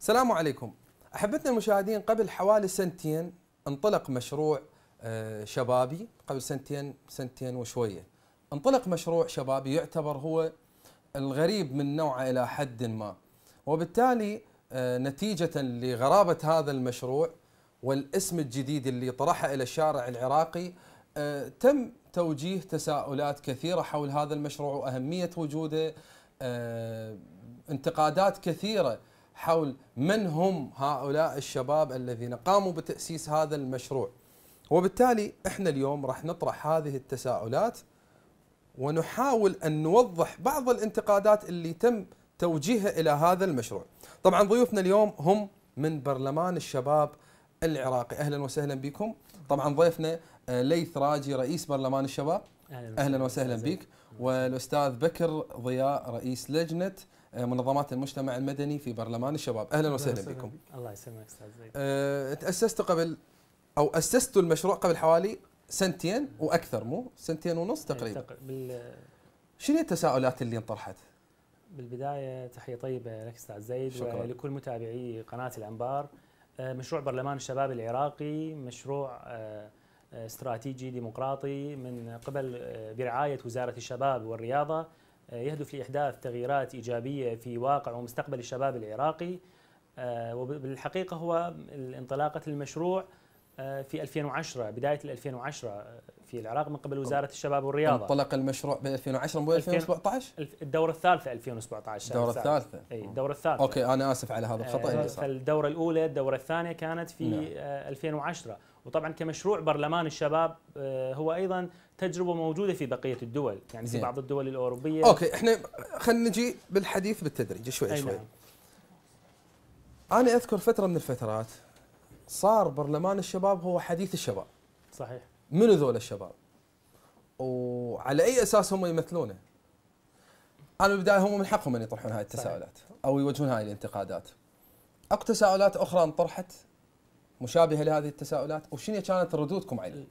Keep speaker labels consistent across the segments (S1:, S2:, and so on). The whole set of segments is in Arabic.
S1: السلام عليكم. أحبتنا المشاهدين، قبل حوالي سنتين انطلق مشروع شبابي، قبل سنتين وشوية انطلق مشروع شبابي يعتبر هو الغريب من نوعه إلى حد ما، وبالتالي نتيجة لغرابة هذا المشروع والاسم الجديد اللي طرحه إلى الشارع العراقي تم توجيه تساؤلات كثيرة حول هذا المشروع وأهمية وجوده، انتقادات كثيرة حول من هم هؤلاء الشباب الذين قاموا بتأسيس هذا المشروع. وبالتالي احنا اليوم راح نطرح هذه التساؤلات ونحاول أن نوضح بعض الانتقادات اللي تم توجيهها إلى هذا المشروع. طبعا ضيوفنا اليوم هم من برلمان الشباب العراقي، أهلا وسهلا بكم. طبعا ضيفنا ليث راجي رئيس برلمان الشباب، أهلا وسهلا بك، والأستاذ بكر ضياء رئيس لجنة منظمات المجتمع المدني في برلمان الشباب، أهلا وسهلا بكم.
S2: الله يسلمك أستاذ زيد.
S1: تأسستوا قبل أو أسستوا المشروع قبل حوالي سنتين وأكثر، مو سنتين ونص تقريبا. شنو التساؤلات اللي انطرحت؟
S2: بالبداية تحية طيبة لك أستاذ زيد،
S1: شكرا.
S2: ولكل متابعي قناة الأنبار. مشروع برلمان الشباب العراقي مشروع استراتيجي ديمقراطي من قبل برعاية وزارة الشباب والرياضة، يهدف لإحداث تغييرات إيجابية في واقع ومستقبل الشباب العراقي. وبالحقيقة هو انطلاقة المشروع في 2010، بداية 2010 في العراق من قبل وزارة الشباب والرياضة.
S1: انطلق المشروع ب 2010 مو 2017؟
S2: الدورة الثالثة 2017.
S1: الدورة الثالثة.
S2: اي الدورة الثالثة.
S1: اوكي انا اسف على هذا الخطأ اللي صار.
S2: فالدورة الأولى، الدورة الثانية كانت في 2010، وطبعا كمشروع برلمان الشباب هو ايضا تجربة موجودة في بقية الدول، يعني في بعض الدول الأوروبية.
S1: اوكي احنا خلينا نجي بالحديث بالتدريج شوي شوي. انا اذكر فترة من الفترات صار برلمان الشباب هو حديث الشباب.
S2: صحيح.
S1: منو ذول الشباب؟ وعلى اي اساس هم يمثلونه؟ انا بالبدايه هم من حقهم ان يطرحون هاي التساؤلات او يوجهون هاي الانتقادات. اكو تساؤلات اخرى انطرحت مشابهه لهذه التساؤلات، وشنو كانت ردودكم عليها؟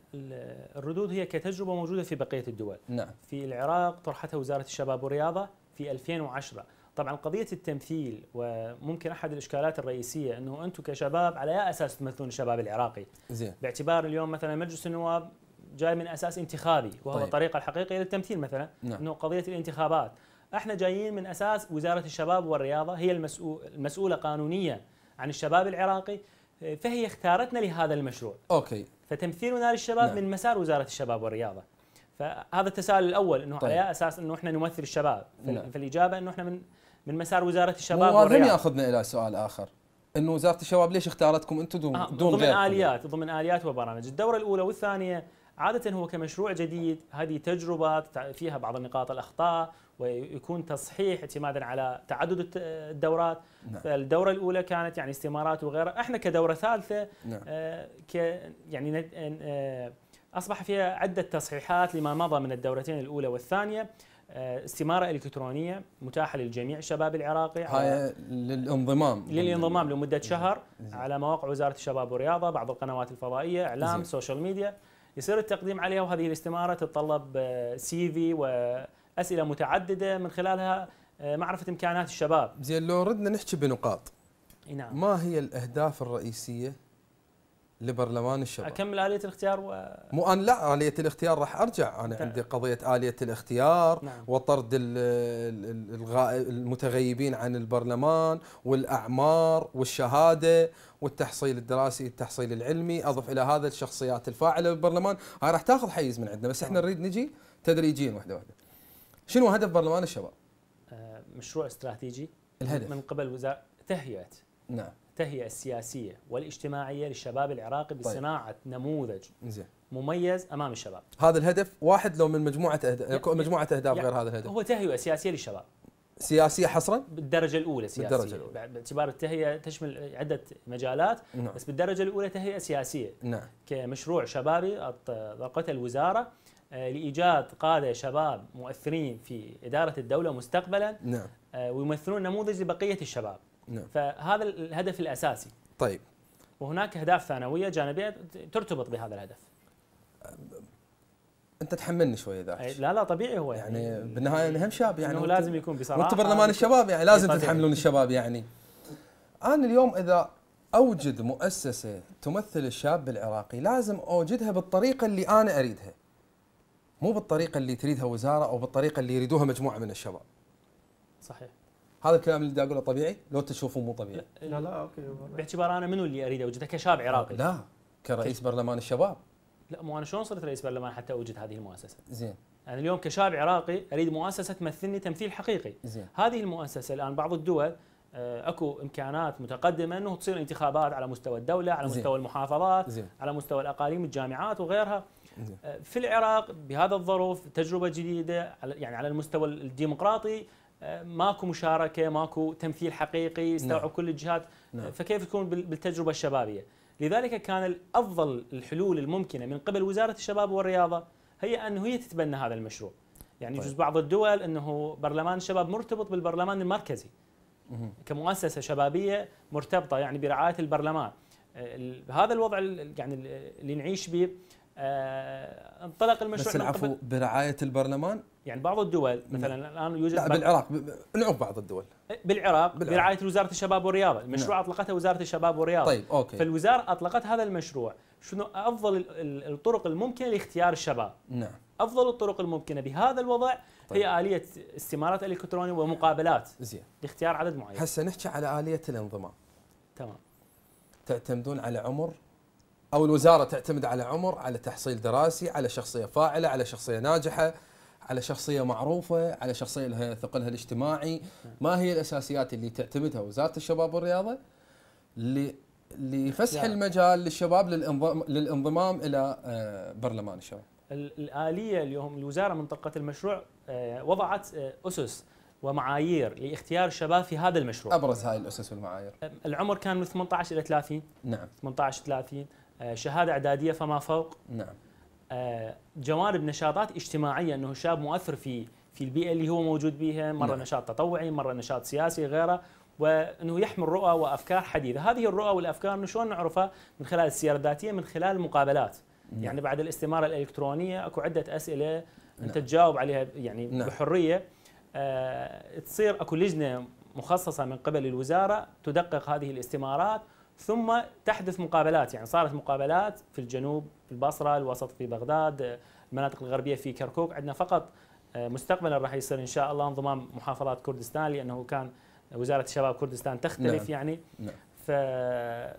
S2: الردود هي كتجربه موجوده في بقيه الدول.
S1: نعم.
S2: في العراق طرحتها وزاره الشباب والرياضه في 2010. طبعا قضيه التمثيل، وممكن احد الاشكالات الرئيسيه انه انتم كشباب على اي اساس تمثلون الشباب العراقي؟
S1: زين.
S2: باعتبار اليوم مثلا مجلس النواب جاي من اساس انتخابي، وهو
S1: طيب.
S2: الطريقه الحقيقيه للتمثيل مثلا.
S1: نعم.
S2: انه قضيه الانتخابات، احنا جايين من اساس وزاره الشباب والرياضه هي المسؤوله قانونيا عن الشباب العراقي، فهي اختارتنا لهذا المشروع.
S1: اوكي.
S2: فتمثيلنا للشباب
S1: نعم.
S2: من مسار وزاره الشباب والرياضه. فهذا التساؤل الاول، انه
S1: طيب.
S2: على اساس انه احنا نمثل الشباب،
S1: نعم.
S2: فالاجابه انه احنا من مسار وزاره الشباب
S1: والرياضه.
S2: والرياضه.
S1: ياخذنا الى سؤال اخر، انه وزاره الشباب ليش اختارتكم انتم دون غيركم؟
S2: ضمن اليات وبرامج. الدوره الاولى والثانيه عاده هو كمشروع جديد، هذه تجربه فيها بعض النقاط الاخطاء، ويكون تصحيح اعتمادا على تعدد الدورات.
S1: نعم.
S2: فالدوره الاولى كانت يعني استمارات وغيرها. احنا كدوره ثالثه
S1: نعم.
S2: يعني اصبح فيها عده تصحيحات لما مضى من الدورتين الاولى والثانيه. استماره الكترونيه متاحه للجميع الشباب العراقي،
S1: هاي للانضمام
S2: لمده شهر على مواقع وزاره الشباب والرياضه، بعض القنوات الفضائيه، اعلام، سوشيال ميديا، يصير التقديم عليها. وهذه الاستماره تتطلب سي في واسئله متعدده من خلالها معرفه امكانات الشباب.
S1: زين، لو ردنا نحكي بنقاط.
S2: نعم.
S1: ما هي الاهداف الرئيسيه لبرلمان الشباب؟
S2: اكمل اليه الاختيار
S1: مو انا لا، آلية الاختيار راح ارجع، انا عندي قضية آلية الاختيار.
S2: نعم.
S1: وطرد المتغيبين عن البرلمان، والاعمار، والشهادة، والتحصيل الدراسي، التحصيل العلمي، اضف الى هذا الشخصيات الفاعلة بالبرلمان. هاي راح تاخذ حيز من عندنا، بس احنا نريد نجي تدريجيا واحدة واحدة. شنو هدف برلمان الشباب؟
S2: مشروع استراتيجي
S1: الهدف
S2: من قبل وزارة تهيئة.
S1: نعم.
S2: التهيئة السياسية والاجتماعية للشباب العراقي بصناعة
S1: طيب.
S2: نموذج
S1: زين
S2: مميز أمام الشباب.
S1: هذا الهدف واحد لو من مجموعة أهداف غير هذا الهدف؟
S2: هو تهيئة سياسية للشباب.
S1: سياسية حصرا؟
S2: بالدرجة الأولى سياسية.
S1: بالدرجة الأولى.
S2: باعتبار التهيئة تشمل عدة مجالات.
S1: نعم.
S2: بس بالدرجة الأولى تهيئة سياسية.
S1: نعم.
S2: كمشروع شبابي أطلقته الوزارة لإيجاد قادة شباب مؤثرين في إدارة الدولة مستقبلا.
S1: نعم.
S2: ويمثلون نموذج لبقية الشباب.
S1: نعم.
S2: فهذا الهدف الأساسي.
S1: طيب.
S2: وهناك أهداف ثانوية جانبية ترتبط بهذا الهدف.
S1: انت تحملني شويه ذاك.
S2: لا طبيعي، هو
S1: يعني بالنهايه انا هم شاب، يعني
S2: انه لازم يكون بصراحه.
S1: وانت برلمان الشباب يعني لازم تتحملون الشباب يعني. انا اليوم اذا اوجد مؤسسه تمثل الشاب العراقي لازم اوجدها بالطريقه اللي انا اريدها، مو بالطريقه اللي تريدها وزاره او بالطريقه اللي يريدوها مجموعه من الشباب.
S2: صحيح.
S1: هذا الكلام اللي بدي اقوله طبيعي لو تشوفوه مو طبيعي؟
S3: لا اوكي.
S2: باعتبار انا منو اللي اريد اوجده كشاب عراقي؟
S1: لا، كرئيس برلمان الشباب.
S2: لا، مو انا شلون صرت رئيس برلمان حتى اوجد هذه المؤسسه؟
S1: زين.
S2: انا اليوم كشاب عراقي اريد مؤسسه تمثلني تمثيل حقيقي.
S1: زين.
S2: هذه المؤسسه الان بعض الدول اكو امكانات متقدمه انه تصير انتخابات على مستوى الدوله، على
S1: زين.
S2: مستوى المحافظات،
S1: زين.
S2: على مستوى الاقاليم، الجامعات وغيرها.
S1: زين.
S2: في العراق بهذا الظروف تجربه جديده يعني على المستوى الديمقراطي، ماكو مشاركه، ماكو تمثيل حقيقي يستوعب
S1: نعم.
S2: كل الجهات.
S1: نعم.
S2: فكيف تكون بالتجربه الشبابيه؟ لذلك كان الافضل الحلول الممكنه من قبل وزاره الشباب والرياضه هي انه هي تتبنى هذا المشروع. يعني يجوز بعض الدول انه برلمان الشباب مرتبط بالبرلمان المركزي كمؤسسه شبابيه مرتبطه يعني برعايه البرلمان. هذا الوضع يعني اللي نعيش به. انطلق المشروع
S1: بس العفو برعايه البرلمان.
S2: يعني بعض الدول مثلا الان يوجد
S1: لا بالعراق نعوف بعض الدول.
S2: بالعراق برعايه وزاره الشباب والرياضه، المشروع اطلقته وزاره الشباب والرياضه.
S1: طيب اوكي.
S2: فالوزاره اطلقت هذا المشروع، شنو افضل الطرق الممكنه لاختيار الشباب؟
S1: نعم.
S2: افضل الطرق الممكنه بهذا الوضع
S1: طيب.
S2: هي اليه استمارات الكترونيه ومقابلات.
S1: زين.
S2: لاختيار عدد معين.
S1: هسه نحكي على اليه الانضمام.
S2: تمام.
S1: تعتمدون على عمر او الوزاره تعتمد على عمر، على تحصيل دراسي، على شخصيه فاعله، على شخصيه ناجحه، على شخصيه معروفه، على شخصيه لها ثقلها الاجتماعي. ما هي الاساسيات اللي تعتمدها وزاره الشباب والرياضه لفسح المجال للشباب للانضمام الى برلمان الشباب؟
S2: الآلية اليوم الوزارة من طاقة المشروع وضعت أسس ومعايير لاختيار الشباب في هذا المشروع.
S1: أبرز هاي الأسس والمعايير.
S2: العمر كان من 18 إلى 30.
S1: نعم.
S2: 18 30. شهادة إعدادية فما فوق.
S1: نعم.
S2: جوانب نشاطات اجتماعية، أنه شاب مؤثر في البيئة اللي هو موجود بها، مرة نعم. نشاط تطوعي، مرة نشاط سياسي غيره، وأنه يحمل رؤى وأفكار حديثة. هذه الرؤى والأفكار شلون نعرفها؟ من خلال السيرة الذاتية، من خلال المقابلات. نعم. يعني بعد الاستمارة الإلكترونية اكو عدة أسئلة أنت تجاوب عليها يعني نعم. بحرية. تصير اكو لجنة مخصصة من قبل الوزارة تدقق هذه الاستمارات، ثم تحدث مقابلات. يعني صارت مقابلات في الجنوب في البصرة، الوسط في بغداد، المناطق الغربية في كركوك. عندنا فقط مستقبلا راح يصير إن شاء الله انضمام محافظات كردستان، لأنه كان وزارة الشباب كردستان تختلف نعم. يعني نعم.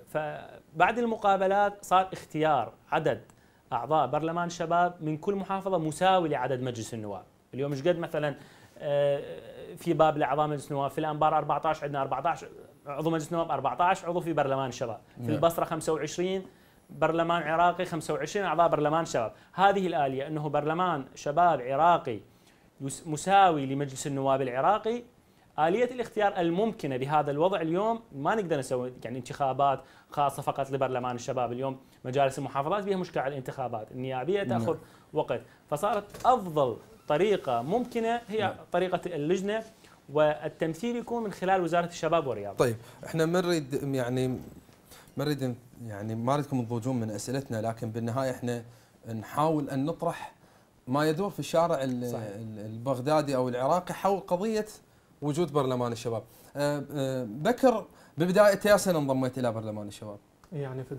S2: فبعد المقابلات صار اختيار عدد أعضاء برلمان الشباب من كل محافظة مساوي لعدد مجلس النواب. اليوم مش قد مثلا في باب لأعضاء مجلس النواب في الأنبار 14 عندنا 14 عضو مجلس النواب، 14 عضو في برلمان الشباب، في البصرة 25 برلمان عراقي، 25 أعضاء برلمان الشباب. هذه الآلية أنه برلمان شباب عراقي مساوي لمجلس النواب العراقي. آلية الاختيار الممكنة بهذا الوضع اليوم ما نقدر نسوي يعني انتخابات خاصة فقط لبرلمان الشباب. اليوم مجالس المحافظات بها مشكلة على الانتخابات النيابية تأخذ وقت، فصارت أفضل طريقة ممكنة هي طريقة اللجنة، والتمثيل يكون من خلال وزارة الشباب والرياضة.
S1: طيب احنا ما نريدكم تضوجون من اسئلتنا، لكن بالنهاية احنا نحاول ان نطرح ما يدور في الشارع البغدادي او العراقي حول قضية وجود برلمان الشباب. بكر، ببداية يا سنة انضميت إلى برلمان الشباب؟
S3: يعني في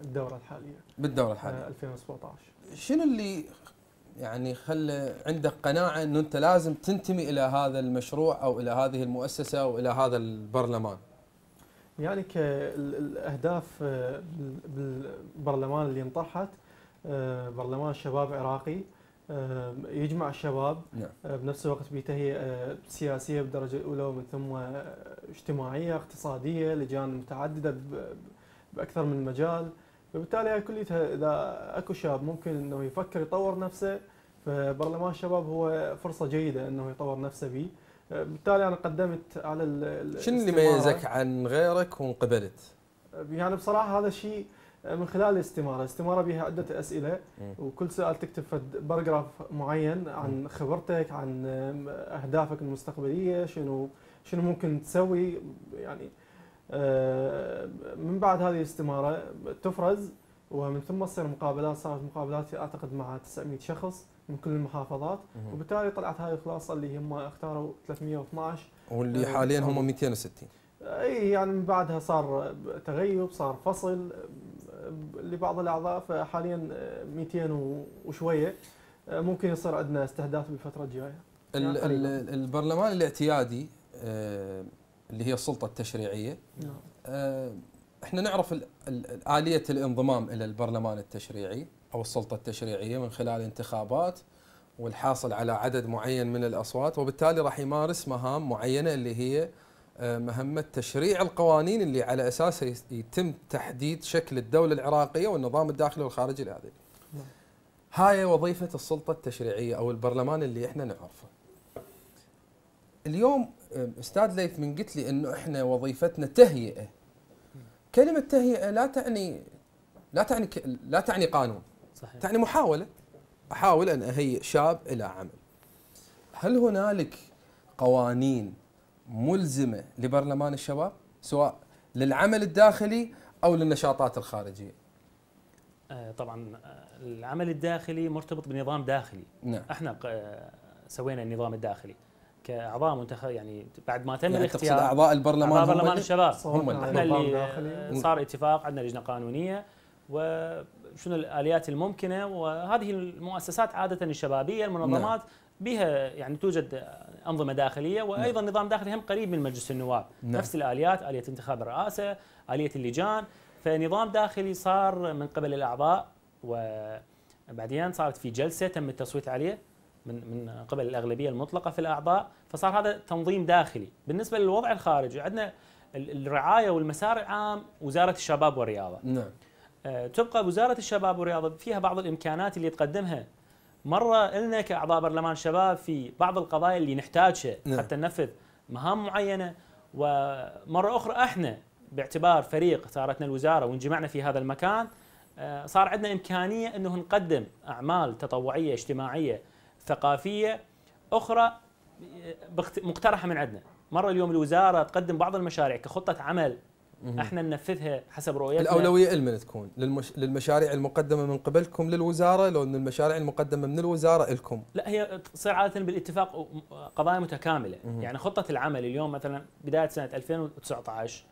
S3: الدورة الحالية.
S1: بالدورة الحالية
S3: 2017.
S1: شنو اللي يعني خلى عندك قناعة أنه أنت لازم تنتمي إلى هذا المشروع أو إلى هذه المؤسسة أو إلى هذا البرلمان؟
S3: يعني كالأهداف بالبرلمان اللي انطرحت، برلمان الشباب عراقي يجمع الشباب نعم. بنفس الوقت بتهيئة سياسية بالدرجة الأولى، ومن ثم اجتماعية اقتصادية لجان متعددة بأكثر من مجال. فبالتالي هاي كلها إذا أكو شاب ممكن أنه يفكر يطور نفسه، فبرلمان الشباب هو فرصة جيدة أنه يطور نفسه به. بالتالي أنا قدمت على
S1: شنو اللي ميزك عن غيرك وانقبلت؟
S3: يعني بصراحة هذا الشيء من خلال الاستمارة بها عدة أسئلة، وكل سؤال تكتب باراجراف معين عن خبرتك، عن أهدافك المستقبلية، شنو ممكن تسوي. يعني من بعد هذه الاستمارة تفرز، ومن ثم تصير مقابلات. صارت مقابلات أعتقد مع 900 شخص من كل المحافظات، وبالتالي طلعت هذه الخلاصة اللي هم اختاروا 312
S1: واللي حاليا هم 260.
S3: اي يعني من بعدها صار تغيب، صار فصل لبعض الاعضاء، فحاليا 200 وشويه. ممكن يصير عندنا استهداف بالفتره الجايه. يعني
S1: البرلمان الاعتيادي اللي هي السلطه التشريعيه، احنا نعرف آلية الانضمام الى البرلمان التشريعي او السلطه التشريعيه من خلال انتخابات والحاصل على عدد معين من الاصوات، وبالتالي راح يمارس مهام معينه اللي هي مهمه تشريع القوانين اللي على اساسها يتم تحديد شكل الدوله العراقيه والنظام الداخلي والخارجي لهذه. هاي وظيفه السلطه التشريعيه او البرلمان اللي احنا نعرفه. اليوم استاذ ليث من قلت لي انه احنا وظيفتنا تهيئه. كلمه تهيئه لا تعني قانون. صحيح. تعني محاوله. احاول ان اهيئ شاب الى عمل. هل هنالك قوانين ملزمه لبرلمان الشباب سواء للعمل الداخلي او للنشاطات الخارجيه؟
S2: طبعا العمل الداخلي مرتبط بنظام داخلي.
S1: نعم.
S2: احنا سوينا النظام الداخلي كاعضاء منتخب، يعني بعد ما تم
S1: يعني
S2: الاختيار.
S1: اعضاء البرلمان
S2: أعضاء برلمان الشباب
S1: هم
S2: احنا اللي صار اتفاق، عندنا لجنه قانونيه وشنو الاليات الممكنه، وهذه المؤسسات عاده الشبابيه المنظمات بها يعني توجد انظمه داخليه وايضا نظام داخلي هم قريب من مجلس النواب. نفس الاليات، اليه انتخاب الرئاسه، اليه اللجان، فنظام داخلي صار من قبل الاعضاء، وبعدين صارت في جلسه تم التصويت عليه من قبل الاغلبيه المطلقه في الاعضاء، فصار هذا تنظيم داخلي. بالنسبه للوضع الخارجي عندنا الرعايه والمسار العام وزاره الشباب والرياضه.
S1: نعم.
S2: تبقى وزاره الشباب والرياضه فيها بعض الامكانات اللي تقدمها مره لنا كاعضاء برلمان شباب في بعض القضايا اللي نحتاجها حتى ننفذ مهام معينه، ومره اخرى احنا باعتبار فريق اختارتنا الوزاره وانجمعنا في هذا المكان صار عندنا امكانيه انه نقدم اعمال تطوعيه اجتماعيه ثقافيه اخرى مقترحه من عندنا. مره اليوم الوزاره تقدم بعض المشاريع كخطه عمل احنا ننفذها حسب رؤيتنا.
S1: الاولويه لمن تكون؟ للمشاريع المقدمه من قبلكم للوزاره، لو ان المشاريع المقدمه من الوزاره لكم؟
S2: لا، هي تصير عاده بالاتفاق قضايا متكامله. يعني خطه العمل اليوم مثلا بدايه سنه 2019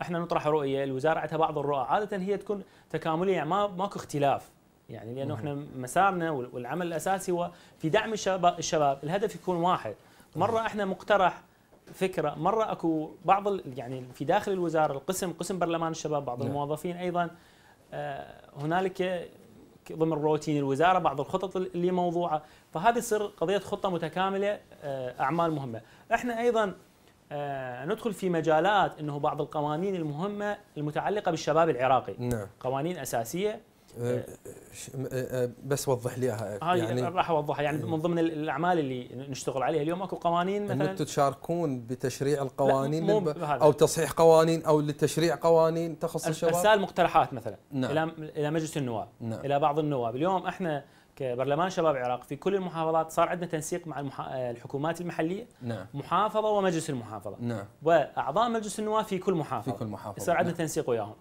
S2: احنا نطرح رؤيه، الوزاره عندها بعض الرؤى، عاده هي تكون تكامليه، يعني ماكو اختلاف، يعني لانه احنا مسارنا والعمل الاساسي هو في دعم الشباب، الهدف يكون واحد. مره احنا مقترح فكره، مره اكو بعض يعني في داخل الوزاره قسم برلمان الشباب، بعض الموظفين ايضا هنالك ضمن روتين الوزاره بعض الخطط اللي موضوعه، فهذه تصير قضيه خطه متكامله، اعمال مهمه. احنا ايضا ندخل في مجالات انه بعض القوانين المهمه المتعلقه بالشباب العراقي.
S1: نعم.
S2: قوانين اساسيه.
S1: بس وضح لي اياها.
S2: يعني راح اوضحها، يعني من ضمن الاعمال اللي نشتغل عليها اليوم اكو قوانين مثلا
S1: انتم تشاركون بتشريع القوانين او تصحيح قوانين او لتشريع قوانين تخص الشباب؟
S2: ارسال مقترحات مثلا.
S1: نعم.
S2: الى مجلس النواب.
S1: نعم.
S2: الى بعض النواب. اليوم احنا كبرلمان شباب العراق في كل المحافظات صار عندنا تنسيق مع الحكومات المحليه.
S1: نعم.
S2: محافظه ومجلس المحافظه.
S1: نعم.
S2: واعضاء مجلس النواب في كل محافظه. صار عندنا تنسيق وياهم.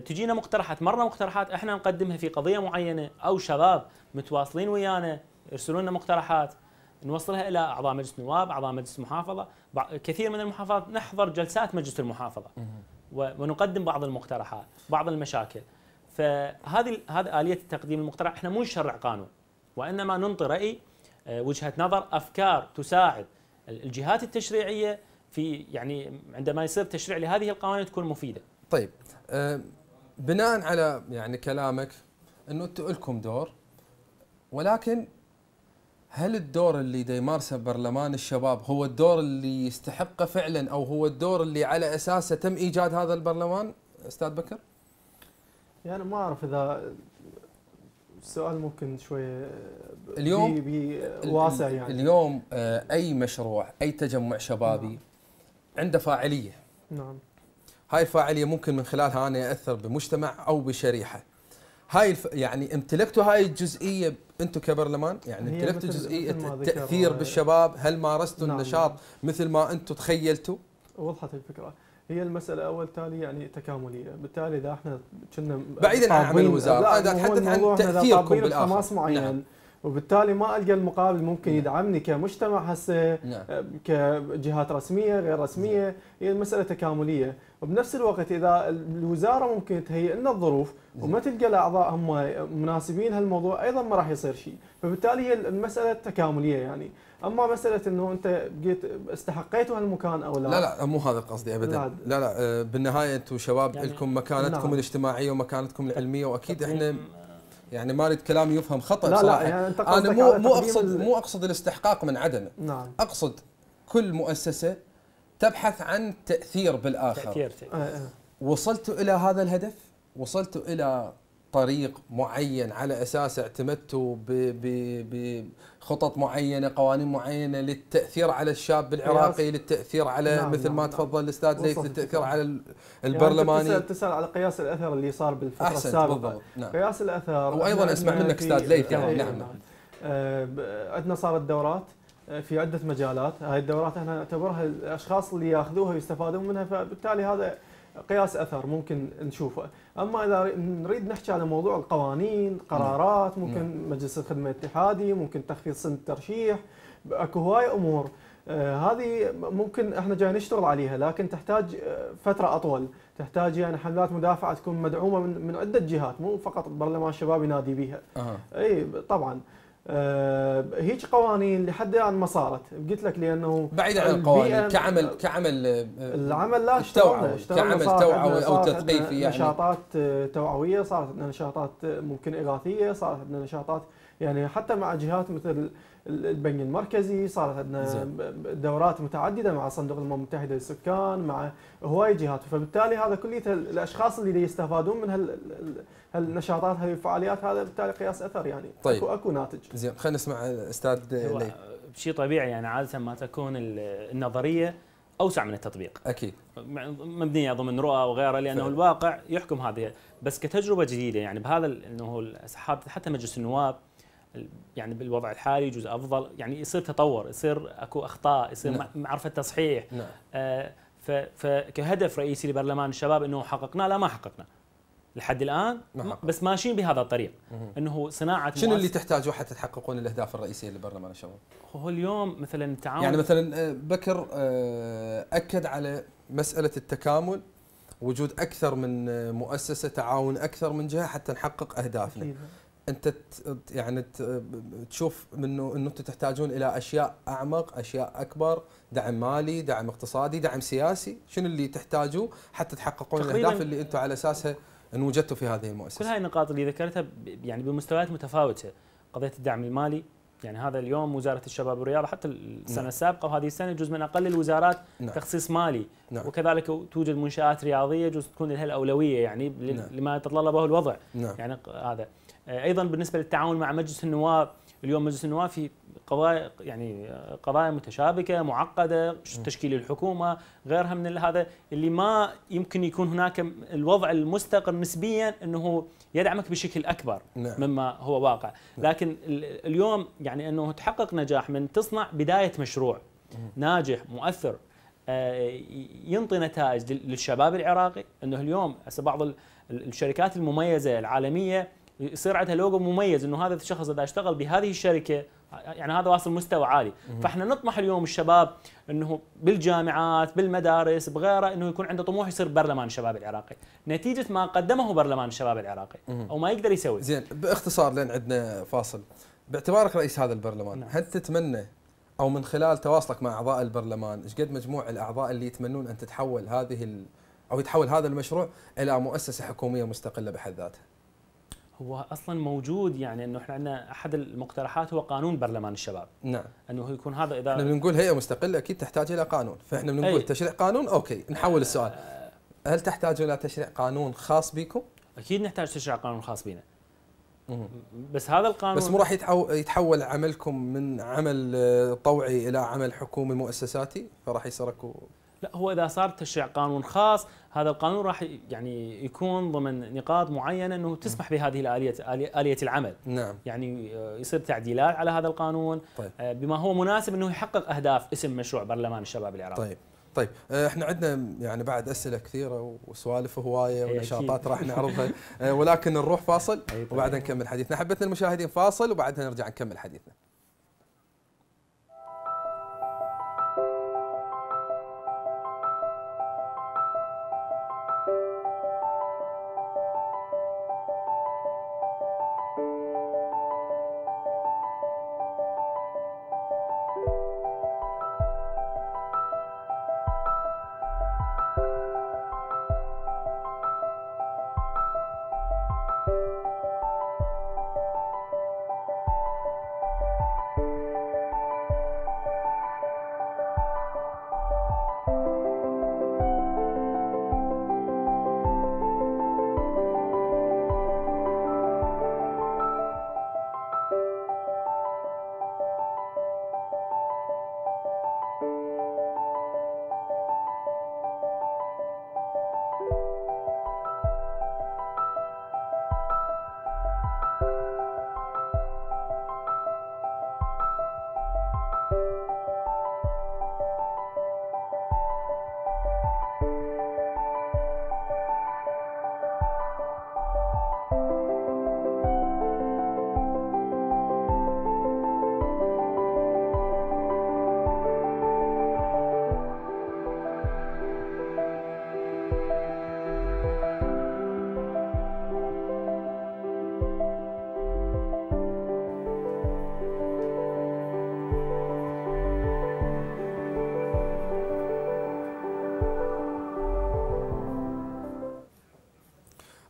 S2: تجينا مقترحات، مره مقترحات احنا نقدمها في قضيه معينه، او شباب متواصلين ويانا يرسلون لنا مقترحات نوصلها الى اعضاء مجلس النواب، اعضاء مجلس المحافظه. كثير من المحافظات نحضر جلسات مجلس المحافظه ونقدم بعض المقترحات، بعض المشاكل. فهذه آلية تقديم المقترح. احنا مو نشرع قانون، وانما ننطي رأي، وجهة نظر، افكار تساعد الجهات التشريعيه في يعني عندما يصير تشريع لهذه القوانين تكون مفيده.
S1: طيب، بناء على يعني كلامك انه انتم لكم دور، ولكن هل الدور اللي دا يمارسه برلمان الشباب هو الدور اللي يستحقه فعلا، او هو الدور اللي على اساسه تم ايجاد هذا البرلمان استاذ بكر؟
S3: يعني ما اعرف اذا السؤال ممكن شويه
S1: اليوم
S3: واسع. يعني
S1: اليوم اي مشروع، اي تجمع شبابي عنده فاعليه.
S3: نعم.
S1: هاي الفاعليه ممكن من خلالها انا اثر بمجتمع او بشريحه. هاي يعني امتلكتوا هاي الجزئيه انتم كبرلمان؟ يعني امتلكتوا جزئيه التاثير بالشباب؟ هل مارستوا النشاط مثل ما انتم تخيلتوا؟
S3: وضحت الفكره. هي المساله اول تالي يعني تكامليه، بالتالي اذا احنا كنا
S1: بعيدا عن عمل الوزاره، انا اتحدث عن تاثيركم بالاخر.
S3: معين. نعم. وبالتالي ما القى المقابل ممكن يدعمني كمجتمع هسه كجهات رسميه غير رسميه. هي المساله تكامليه، وبنفس الوقت اذا الوزاره ممكن تهيئ لنا الظروف وما تلقى الاعضاء هم مناسبين هالموضوع ايضا ما راح يصير شيء. فبالتالي هي المساله تكامليه يعني. اما مساله انه انت بقيت استحقيتوا هالمكان او لا،
S1: لا مو هذا قصدي ابدا. لا بالنهايه انتم شباب يعني لكم مكانتكم الاجتماعيه ومكانتكم العلميه، واكيد احنا يعني ما اريد كلامي يفهم خطا
S3: لا
S1: صراحه.
S3: لا يعني انت
S1: انا مو اقصد الاستحقاق من عدمه.
S3: نعم.
S1: اقصد كل مؤسسه تبحث عن تاثير بالاخر. وصلتوا الى هذا الهدف، وصلتوا الى طريق معين على اساس اعتمدتوا بخطط معينه، قوانين معينه للتاثير على الشاب العراقي، للتاثير على مثل ما تفضل الاستاذ ليث، للتاثير على البرلماني.
S3: يعني تسال على قياس الاثر اللي صار بالفتره السابقه.
S1: نعم.
S3: قياس الاثر
S1: وايضا اسمع منك استاذ ليث يعني. نعم.
S3: عندنا صارت دورات في عده مجالات. هاي الدورات احنا نعتبرها الاشخاص اللي ياخذوها ويستفادون منها، فبالتالي هذا قياس اثر ممكن نشوفه. اما اذا نريد نحكي على موضوع القوانين، قرارات، ممكن مجلس الخدمه الاتحادي، ممكن تخفيض سن الترشيح، اكو هواي امور هذه ممكن احنا جاي نشتغل عليها، لكن تحتاج فتره اطول، تحتاج يعني حملات مدافعه تكون مدعومه من عده جهات، مو فقط برلمان الشباب ينادي بيها. اي طبعا. هيك قوانين لحد الان ما صارت، قلت لك لانه
S1: بعيد عن القوانين كعمل
S3: العمل لا اشتغلنا
S1: كعمل توعوي او تثقيفي يعني
S3: نشاطات توعويه، صارت عندنا نشاطات ممكن اغاثيه، صارت عندنا نشاطات يعني حتى مع جهات مثل البنك المركزي، صارت عندنا دورات متعدده مع صندوق الامم المتحده للسكان، مع هواي جهات. فبالتالي هذا كلية الاشخاص اللي يستفادون من هالنشاطات، هذه الفعاليات، هذا بالتالي قياس اثر يعني.
S1: طيب.
S3: اكو ناتج.
S1: زين خلينا نسمع استاذ ليث.
S2: شيء طبيعي يعني عاده ما تكون النظريه اوسع من التطبيق.
S1: اكيد.
S2: مبنيه ضمن رؤى وغيرها، لانه فعلا الواقع يحكم هذه. بس كتجربه جديده يعني بهذا انه حتى مجلس النواب يعني بالوضع الحالي يجوز افضل، يعني يصير تطور، يصير اكو اخطاء، يصير معرفه تصحيح. فكهدف رئيسي لبرلمان الشباب انه حققنا، لا ما حققنا لحد الان، بس ماشيين بهذا الطريق. انه صناعه
S1: شنو اللي تحتاجوه حتى تحققون الاهداف الرئيسيه لبرلمان الشباب؟
S2: هو اليوم مثلا التعاون،
S1: يعني مثلا بكر اكد على مساله التكامل، وجود اكثر من مؤسسه، تعاون اكثر من جهه حتى نحقق اهدافنا. انت يعني تشوف انه انتم تحتاجون الى اشياء اعمق، اشياء اكبر، دعم مالي، دعم اقتصادي، دعم سياسي، شنو اللي تحتاجوه حتى تحققون الاهداف اللي انتم على اساسها ان وجدتوا في هذه المؤسسه؟
S2: كل هاي النقاط اللي ذكرتها يعني بمستويات متفاوته. قضيه الدعم المالي، يعني هذا اليوم وزاره الشباب والرياضه حتى السنه السابقه وهذه السنه جزء من اقل الوزارات تخصيص مالي. وكذلك توجد منشات رياضيه جزء تكون لها الاولويه يعني لما يتطلبه الوضع. يعني هذا ايضا بالنسبه للتعاون مع مجلس النواب. اليوم مجلس النواب في قضايا يعني قضايا متشابكه معقده، تشكيل الحكومه، غيرها من هذا اللي ما يمكن يكون هناك الوضع المستقر نسبيا انه يدعمك بشكل اكبر مما هو واقع. لكن اليوم يعني انه تحقق نجاح من تصنع بدايه مشروع ناجح مؤثر ينطي نتائج للشباب العراقي. انه اليوم بعض الشركات المميزه العالميه يصير عندها لوجو مميز، انه هذا الشخص اذا اشتغل بهذه الشركه يعني هذا واصل مستوى عالي. فاحنا نطمح اليوم الشباب انه بالجامعات بالمدارس بغيرها انه يكون عنده طموح يصير برلمان الشباب العراقي نتيجه ما قدمه برلمان الشباب العراقي او ما يقدر يسوي.
S1: زين باختصار لان عندنا فاصل، باعتبارك رئيس هذا البرلمان هل تتمنى او من خلال تواصلك مع اعضاء البرلمان ايش قد مجموع الاعضاء اللي يتمنون ان تتحول او يتحول هذا المشروع الى مؤسسه حكوميه مستقله بحد ذاتها؟
S2: هو اصلا موجود، يعني انه احنا عندنا احد المقترحات هو قانون برلمان الشباب.
S1: نعم.
S2: انه يكون هذا اذا
S1: احنا بنقول هيئه مستقله اكيد تحتاج الى قانون، فاحنا بنقول تشريع قانون. اوكي نحول السؤال، هل تحتاجون الى تشريع قانون خاص بكم؟
S2: اكيد نحتاج تشريع قانون خاص بنا. بس هذا القانون
S1: بس مو راح يتحول عملكم من عمل طوعي الى عمل حكومي مؤسساتي، فراح يصير اكو.
S2: لا هو اذا صار تشريع قانون خاص، هذا القانون راح يعني يكون ضمن نقاط معينه انه تسمح بهذه الاليه العمل.
S1: نعم.
S2: يعني يصير تعديلات على هذا القانون.
S1: طيب.
S2: بما هو مناسب انه يحقق اهداف اسم مشروع برلمان الشباب العراقي.
S1: طيب. طيب احنا عندنا يعني بعد اسئله كثيره وسوالف هوايه ونشاطات راح نعرضها ولكن نروح فاصل وبعدها نكمل حديثنا. حبتنا المشاهدين فاصل وبعدها نرجع نكمل حديثنا.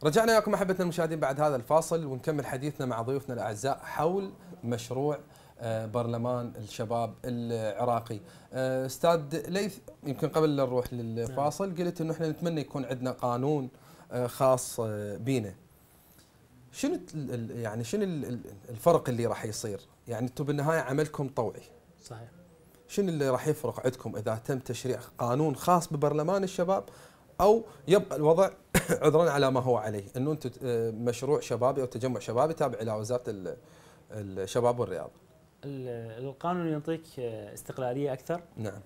S1: رجعنا لكم احبتنا المشاهدين بعد هذا الفاصل ونكمل حديثنا مع ضيوفنا الاعزاء حول مشروع برلمان الشباب العراقي. استاذ ليث، يمكن قبل لا نروح للفاصل قلت انه احنا نتمنى يكون عندنا قانون خاص بينا. شنو يعني شنو الفرق اللي راح يصير؟ يعني انتم بالنهايه عملكم طوعي.
S2: صحيح.
S1: شنو اللي راح يفرق عندكم اذا تم تشريع قانون خاص ببرلمان الشباب او يبقى الوضع عذرا على ما هو عليه، انه انتم مشروع شبابي او تجمع شبابي تابع الى وزاره الشباب والرياضه؟
S2: القانون يعطيك استقلاليه اكثر.
S1: نعم.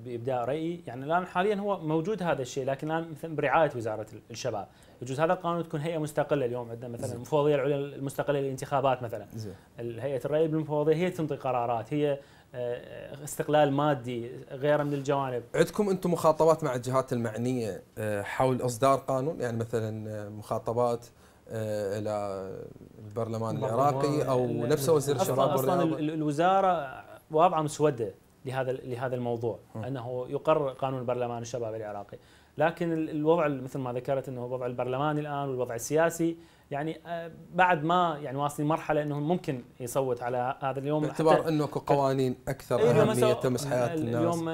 S2: بابداء رايي، يعني الان حاليا هو موجود هذا الشيء، لكن الان مثلا برعايه وزاره الشباب، يجوز هذا القانون تكون هيئه مستقله. اليوم عندنا مثلا المفوضيه العليا المستقله للانتخابات مثلا. هيئه الرأي بالمفوضيه هي تنطي قرارات، هي استقلال مادي غيره من الجوانب.
S1: عندكم انتم مخاطبات مع الجهات المعنيه حول اصدار قانون، يعني مثلا مخاطبات الى البرلمان العراقي او نفسه وزير الشباب والرياضه؟
S2: اصلا الوزاره واضعه مسوده لهذا الموضوع، انه يقرر قانون برلمان الشباب العراقي، لكن الوضع مثل ما ذكرت انه وضع البرلماني الان والوضع السياسي يعني بعد ما يعني واصلين مرحله انه ممكن يصوت على هذا اليوم،
S1: باعتبار انه قوانين اكثر اهميه تمس حياه الناس.
S2: اليوم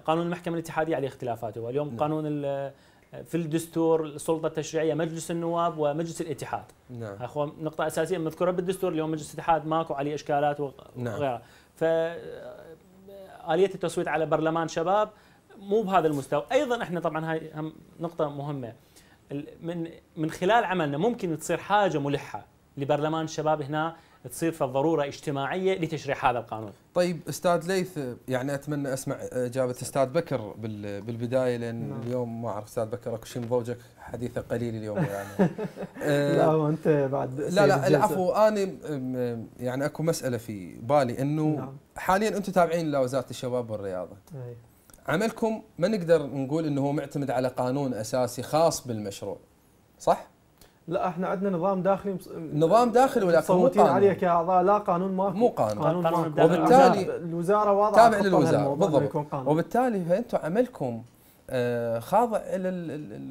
S2: قانون المحكمه الاتحاديه عليه اختلافاته، واليوم قانون في الدستور السلطه التشريعيه مجلس النواب ومجلس الاتحاد.
S1: نعم.
S2: اخو نقطه اساسيه مذكوره بالدستور، اليوم مجلس الاتحاد ماكو عليه اشكالات وغيرها.
S1: نعم.
S2: فآلية التصويت على برلمان شباب مو بهذا المستوى. ايضا احنا طبعا هاي هم نقطه مهمه، من خلال عملنا ممكن تصير حاجه ملحه لبرلمان الشباب هنا، تصير في الضروره اجتماعيه لتشريع هذا القانون.
S1: طيب استاذ ليث، يعني اتمنى اسمع اجابه استاذ بكر بالبدايه، لان اليوم ما اعرف استاذ بكر اكو شيء مضوجك حديثه قليل اليوم يعني.
S3: لا وانت بعد
S1: لا العفو، انا يعني اكو مساله في بالي انه حاليا انتم تابعين لوزاره الشباب والرياضه. عملكم ما نقدر نقول انه هو معتمد على قانون اساسي خاص بالمشروع، صح؟
S3: لا احنا عندنا نظام داخلي
S1: نظام داخلي ولكن مو قانون
S3: عليه كاعضاء، لا قانون ماكو.
S1: مو قانون
S3: وبالتالي الوزاره واضعه
S1: تابع للوزاره بالضبط، وبالتالي فانتم عملكم خاضع الى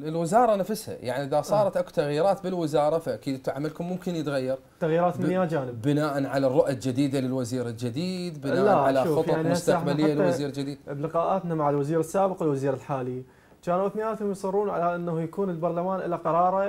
S1: الوزاره نفسها، يعني اذا صارت اكو تغييرات بالوزاره فاكيد عملكم ممكن يتغير.
S3: تغييرات من اي جانب؟
S1: بناء على الرؤى الجديده للوزير الجديد، بناء على خطط يعني مستقبليه للوزير الجديد.
S3: بلقاءاتنا مع الوزير السابق والوزير الحالي كانوا اثنيناتهم يصرون على انه يكون البرلمان له قراره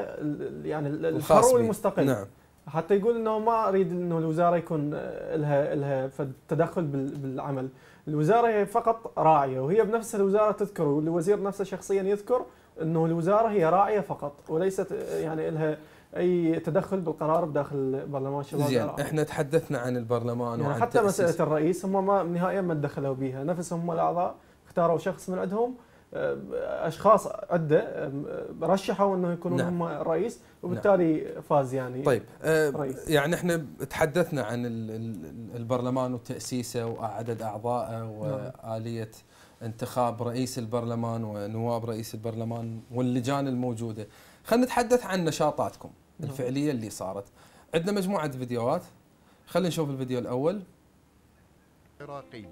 S3: يعني الحر والمستقل.
S1: نعم.
S3: حتى يقول انه ما اريد انه الوزاره يكون لها تدخل بالعمل، الوزاره هي فقط راعيه، وهي بنفسها الوزاره تذكر والوزير نفسه شخصيا يذكر انه الوزاره هي راعيه فقط وليست يعني لها اي تدخل بالقرار بداخل برلمان الشباب.
S1: زين، احنا تحدثنا عن البرلمان
S3: يعني
S1: وعن
S3: حتى مساله الرئيس هم ما نهائيا ما تدخلوا بها، نفسهم هم الاعضاء اختاروا شخص من عندهم اشخاص عده رشحوا انه يكونون هم الرئيس، وبالتالي فاز يعني.
S1: طيب يعني احنا تحدثنا عن البرلمان وتاسيسه وعدد اعضائه واليه انتخاب رئيس البرلمان ونواب رئيس البرلمان واللجان الموجوده. خلينا نتحدث عن نشاطاتكم الفعليه اللي صارت. عندنا مجموعه فيديوهات، خلينا نشوف الفيديو الاول.
S4: عراقي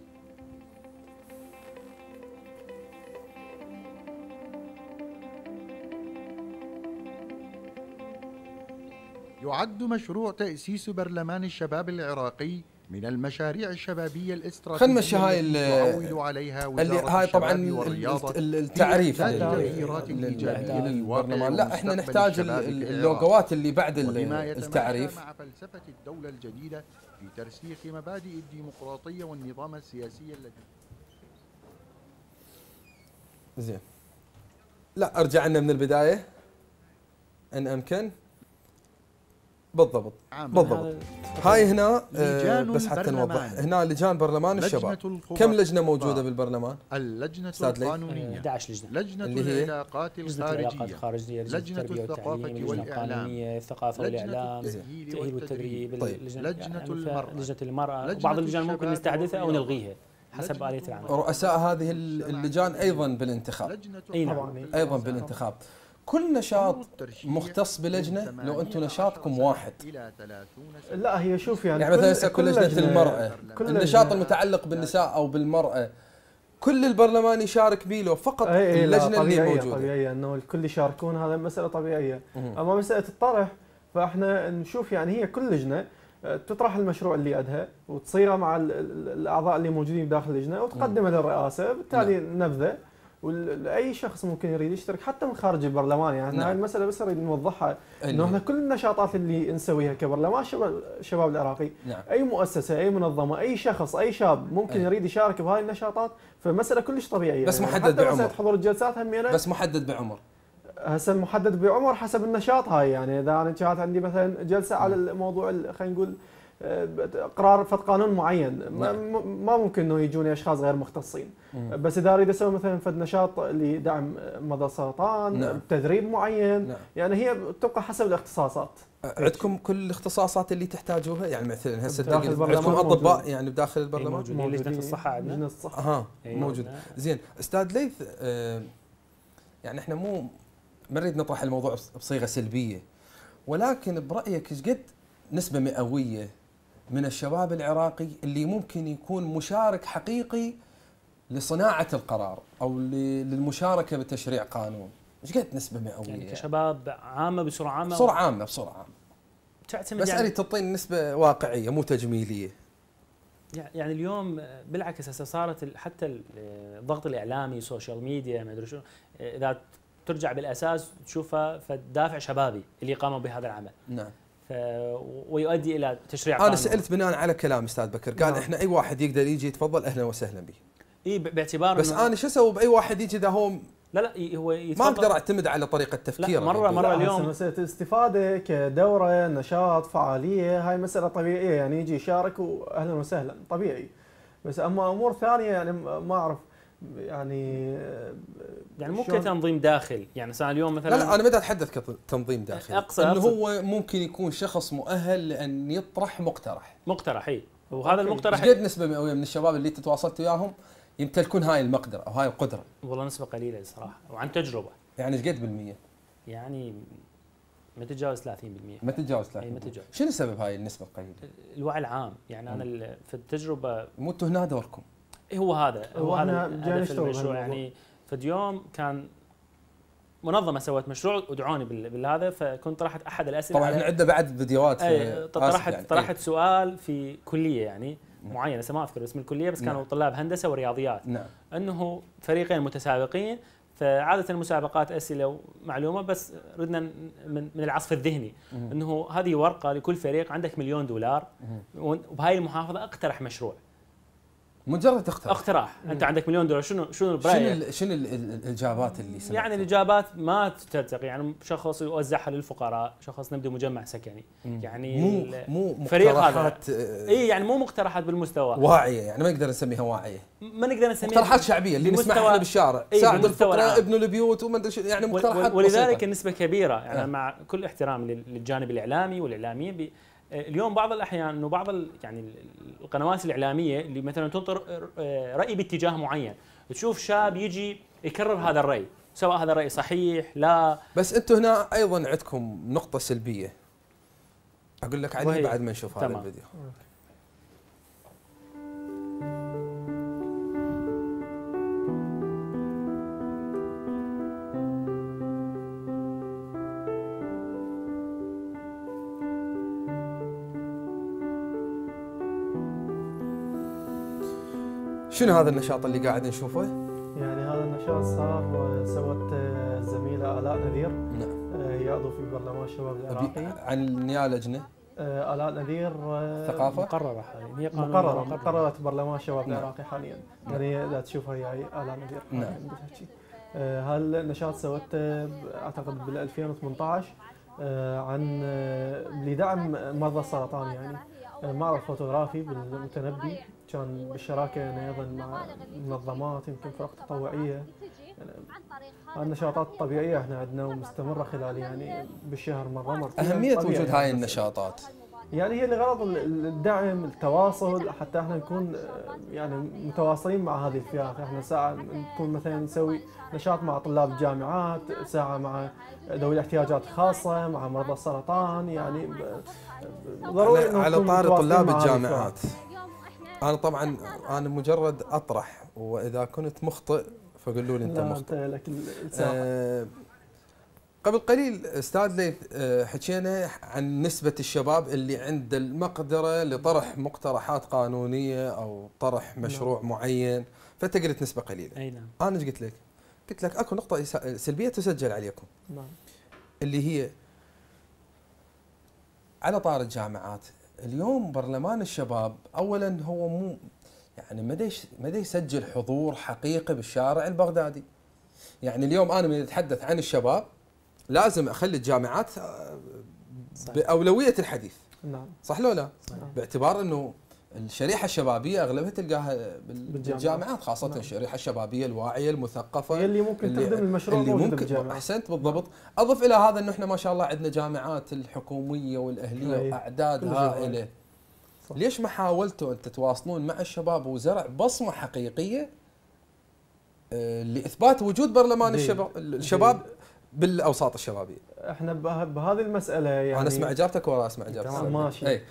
S4: يعد مشروع تأسيس برلمان الشباب العراقي من المشاريع الشبابية الاستراتيجية التي تعول عليها وزارة
S1: هاي طبعا
S4: الشباب والرياضة
S1: التعريف
S4: التغييرات الإيجابية
S1: للبرلمان. لا احنا نحتاج اللوجوات اللي بعد التعريف
S4: مع فلسفة الدولة الجديدة في ترسيخ مبادئ الديمقراطية والنظام السياسي الذي
S1: زين. لا ارجع لنا من البداية إن أمكن. بالضبط بالضبط. هاي هنا بس حتى نوضح، هنا لجان برلمان الشباب. كم لجنة موجودة بالبرلمان؟
S4: اللجنة القانونية
S2: 11 لجنة،
S4: لجنة
S1: اللي هي
S4: العلاقات الخارجية،
S2: لجنة الثقافة والإعلام، الثقافة والإعلام، التأهيل والتدريب،
S1: طيب.
S4: لجنة
S2: المرأة، وبعض اللجان ممكن نستحدثها أو نلغيها حسب آلية العمل.
S1: رؤساء هذه اللجان أيضا بالانتخاب.
S2: أي نعم.
S1: أيضا بالانتخاب. كل نشاط مختص بلجنة، لو أنتم نشاطكم واحد.
S3: لا هي شوف يعني
S1: مثلا كل لجنة المرأة، النشاط المتعلق بالنساء أو بالمرأة كل البرلمان يشارك به، لو فقط اللجنة اللي موجودة.
S3: طبيعية أنه الكل يشاركون، هذا مسألة طبيعية. أما مسألة الطرح فإحنا نشوف يعني هي كل لجنة تطرح المشروع اللي عندها وتصيره مع الأعضاء اللي موجودين داخل اللجنة وتقدمه للرئاسة، بالتالي ننفذه. واي شخص ممكن يريد يشترك حتى من خارج البرلمان. يعني هاي المساله بس نريد نوضحها، انه احنا كل النشاطات اللي نسويها كبرلمان الشباب العراقي، اي مؤسسه، اي منظمه، اي شخص، اي شاب ممكن يريد يشارك بهاي النشاطات، فمساله كلش طبيعيه.
S1: بس
S3: يعني
S1: محدد بعمر.
S3: حضور الجلسات همينه
S1: بس محدد بعمر.
S3: هسه محدد بعمر حسب النشاط. هاي يعني اذا انا كانت عندي مثلا جلسه على الموضوع خلينا نقول قرار فد قانون معين، ما ممكن انه يجوني اشخاص غير مختصين. بس اذا اريد اسوي مثلا فد نشاط لدعم مرضى السرطان، تدريب معين، يعني هي تبقى حسب الاختصاصات.
S1: عندكم كل الاختصاصات اللي تحتاجوها؟ يعني مثلا هسه عندكم اطباء يعني بداخل البرلمان؟
S2: موجودين. لجنة الصحة عندنا.
S3: لجنة الصحة
S1: موجود. زين استاذ ليث، يعني احنا ما نريد نطرح الموضوع بصيغة سلبية، ولكن برايك ايش قد نسبة مئوية من الشباب العراقي اللي ممكن يكون مشارك حقيقي لصناعة القرار أو للمشاركة بتشريع قانون؟ ايش قد نسبة مئوية؟
S2: يعني كشباب عامة بصورة عامة؟
S1: بصورة عامة
S2: تعتمد
S1: بس يعني تعطيني نسبة واقعية مو تجميلية.
S2: يعني اليوم بالعكس هسه صارت حتى الضغط الإعلامي، سوشيال ميديا، ما أدري شو، إذا ترجع بالأساس تشوفها فدافع شبابي اللي قاموا بهذا العمل.
S1: نعم.
S2: ويؤدي الى تشريع قانون.
S1: انا سالت بناء على كلام استاذ بكر، قال احنا اي واحد يقدر يجي يتفضل اهلا وسهلا به.
S2: اي باعتبار
S1: بس انا شو اسوي باي واحد يجي اذا هو
S2: لا هو
S1: يتفضل؟ ما اقدر اعتمد على طريقه تفكيره.
S2: مره اليوم
S3: مساله الاستفاده كدوره، نشاط، فعاليه، هاي مساله طبيعيه، يعني يجي يشارك واهلا وسهلا طبيعي. بس اما امور ثانيه يعني ما اعرف يعني
S2: مو كتنظيم داخل. يعني صار اليوم مثلا
S1: لا انا ما اتحدث كتنظيم داخلي،
S2: انه
S1: هو ممكن يكون شخص مؤهل لان يطرح مقترح
S2: اي، وهذا المقترح
S1: قد نسبه مئويه من الشباب اللي تواصلت وياهم يمتلكون هاي المقدره او هاي القدره؟
S2: والله نسبه قليله الصراحه، وعن تجربه.
S1: يعني ايش قد بالمية؟
S2: يعني ما تتجاوز 30%.
S1: ما تتجاوز 30%.
S2: اي ما تتجاوز.
S1: شنو سبب هاي النسبه القليله؟
S2: الوعي العام. يعني انا في التجربه
S1: مو انتم هنا دوركم.
S2: هو هذا هدف المشروع. يعني في يوم كان منظمه سوت مشروع ودعوني بالهذا، فكنت طرحت احد الاسئله.
S1: طبعا احنا عندنا بعد فيديوهات.
S2: طرحت سؤال في كليه يعني معينه، ما اذكر اسم الكليه، بس كانوا طلاب هندسه ورياضيات.
S1: نعم.
S2: انه فريقين متسابقين، فعاده المسابقات اسئله ومعلومه، بس ردنا من العصف الذهني انه هذه ورقه لكل فريق، عندك $1,000,000 وبهاي المحافظه اقترح مشروع.
S1: مجرد
S2: اقتراح. انت عندك مليون دولار، شنو برايك؟
S1: شنو الاجابات اللي سمعتها؟
S2: يعني الاجابات ما ترتقي، يعني شخص يوزعها للفقراء، شخص نبدا مجمع سكني، يعني
S1: مو
S2: فريق هذا
S1: اي
S2: يعني مو مقترحات بالمستوى
S1: واعيه، يعني ما نقدر نسميها واعيه،
S2: ما نقدر نسميها
S1: مقترحات شعبيه اللي نسمعها احنا بالشارع، ساعدوا الفقراء، ابنوا البيوت وما ادري يعني مقترحات
S2: ولذلك
S1: بسيطة.
S2: النسبه كبيره، يعني مع كل احترام للجانب الاعلامي والاعلاميين، اليوم بعض الاحيان انه بعض يعني القنوات الاعلاميه اللي مثلا تنطر راي باتجاه معين، تشوف شاب يجي يكرر هذا الراي، سواء هذا الراي صحيح لا.
S1: بس انتم هنا ايضا عندكم نقطه سلبيه اقول لك عليها بعد ما نشوف هذا الفيديو. شنو هذا النشاط اللي قاعد نشوفه؟
S3: يعني هذا النشاط سوت الزميلة آلاء نذير.
S1: نعم.
S3: هي عضو في برلمان الشباب العراقي.
S1: عن يا لجنة؟
S3: آلاء نذير
S1: ثقافة؟
S2: مقررة حاليا، هي
S3: مقررة برلمان الشباب العراقي حاليا. يعني لا تشوفها هي آلاء نذير.
S1: نعم.
S3: هالنشاط سوت اعتقد بال 2018 عن لدعم مرضى السرطان، يعني معرض فوتوغرافي بالمتنبي، كان بالشراكه يعني ايضا مع منظمات يمكن فرق تطوعيه. يعني النشاطات الطبيعيه احنا عندنا ومستمره خلال يعني بالشهر مره.
S1: اهميه وجود هاي النشاطات
S3: يعني هي لغرض الدعم، التواصل، حتى احنا نكون يعني متواصلين مع هذه الفئات. احنا ساعه نكون مثلا نسوي نشاط مع طلاب الجامعات، ساعه مع ذوي الاحتياجات الخاصه، مع مرضى السرطان، يعني ضروري
S1: على طاري طلاب الجامعات. انا طبعا انا مجرد اطرح، واذا كنت مخطئ فقولوا لي انت مخطئ. قبل قليل استاذ ليث حكينا عن نسبة الشباب اللي عند المقدرة لطرح مقترحات قانونية او طرح مشروع معين، فانت قلت نسبة قليلة.
S2: اي نعم.
S1: انا ايش قلت لك؟ قلت لك اكو نقطة سلبية تسجل عليكم.
S3: نعم.
S1: اللي هي على طار الجامعات. اليوم برلمان الشباب اولا هو مو يعني ما يسجل حضور حقيقي بالشارع البغدادي. يعني اليوم انا من اتحدث عن الشباب لازم اخلي الجامعات باولويه الحديث.
S3: نعم.
S1: صح لو لا؟ صح. باعتبار انه الشريحه الشبابيه اغلبها تلقاها بالجامعات، خاصه نعم. الشريحه الشبابيه الواعيه المثقفه
S3: هي اللي ممكن تخدم المشروع
S1: اللي ممكن. احسنت بالضبط. اضف الى هذا انه احنا ما شاء الله عندنا جامعات الحكوميه والاهليه اعداد هائله. ليش ما حاولتوا ان تتواصلون مع الشباب وزرع بصمه حقيقيه لاثبات وجود برلمان الشباب بالاوساط الشبابيه؟
S3: احنا بهذه المساله يعني
S1: انا اسمع اجابتك ولا اسمع اجابتك؟
S3: ماشي.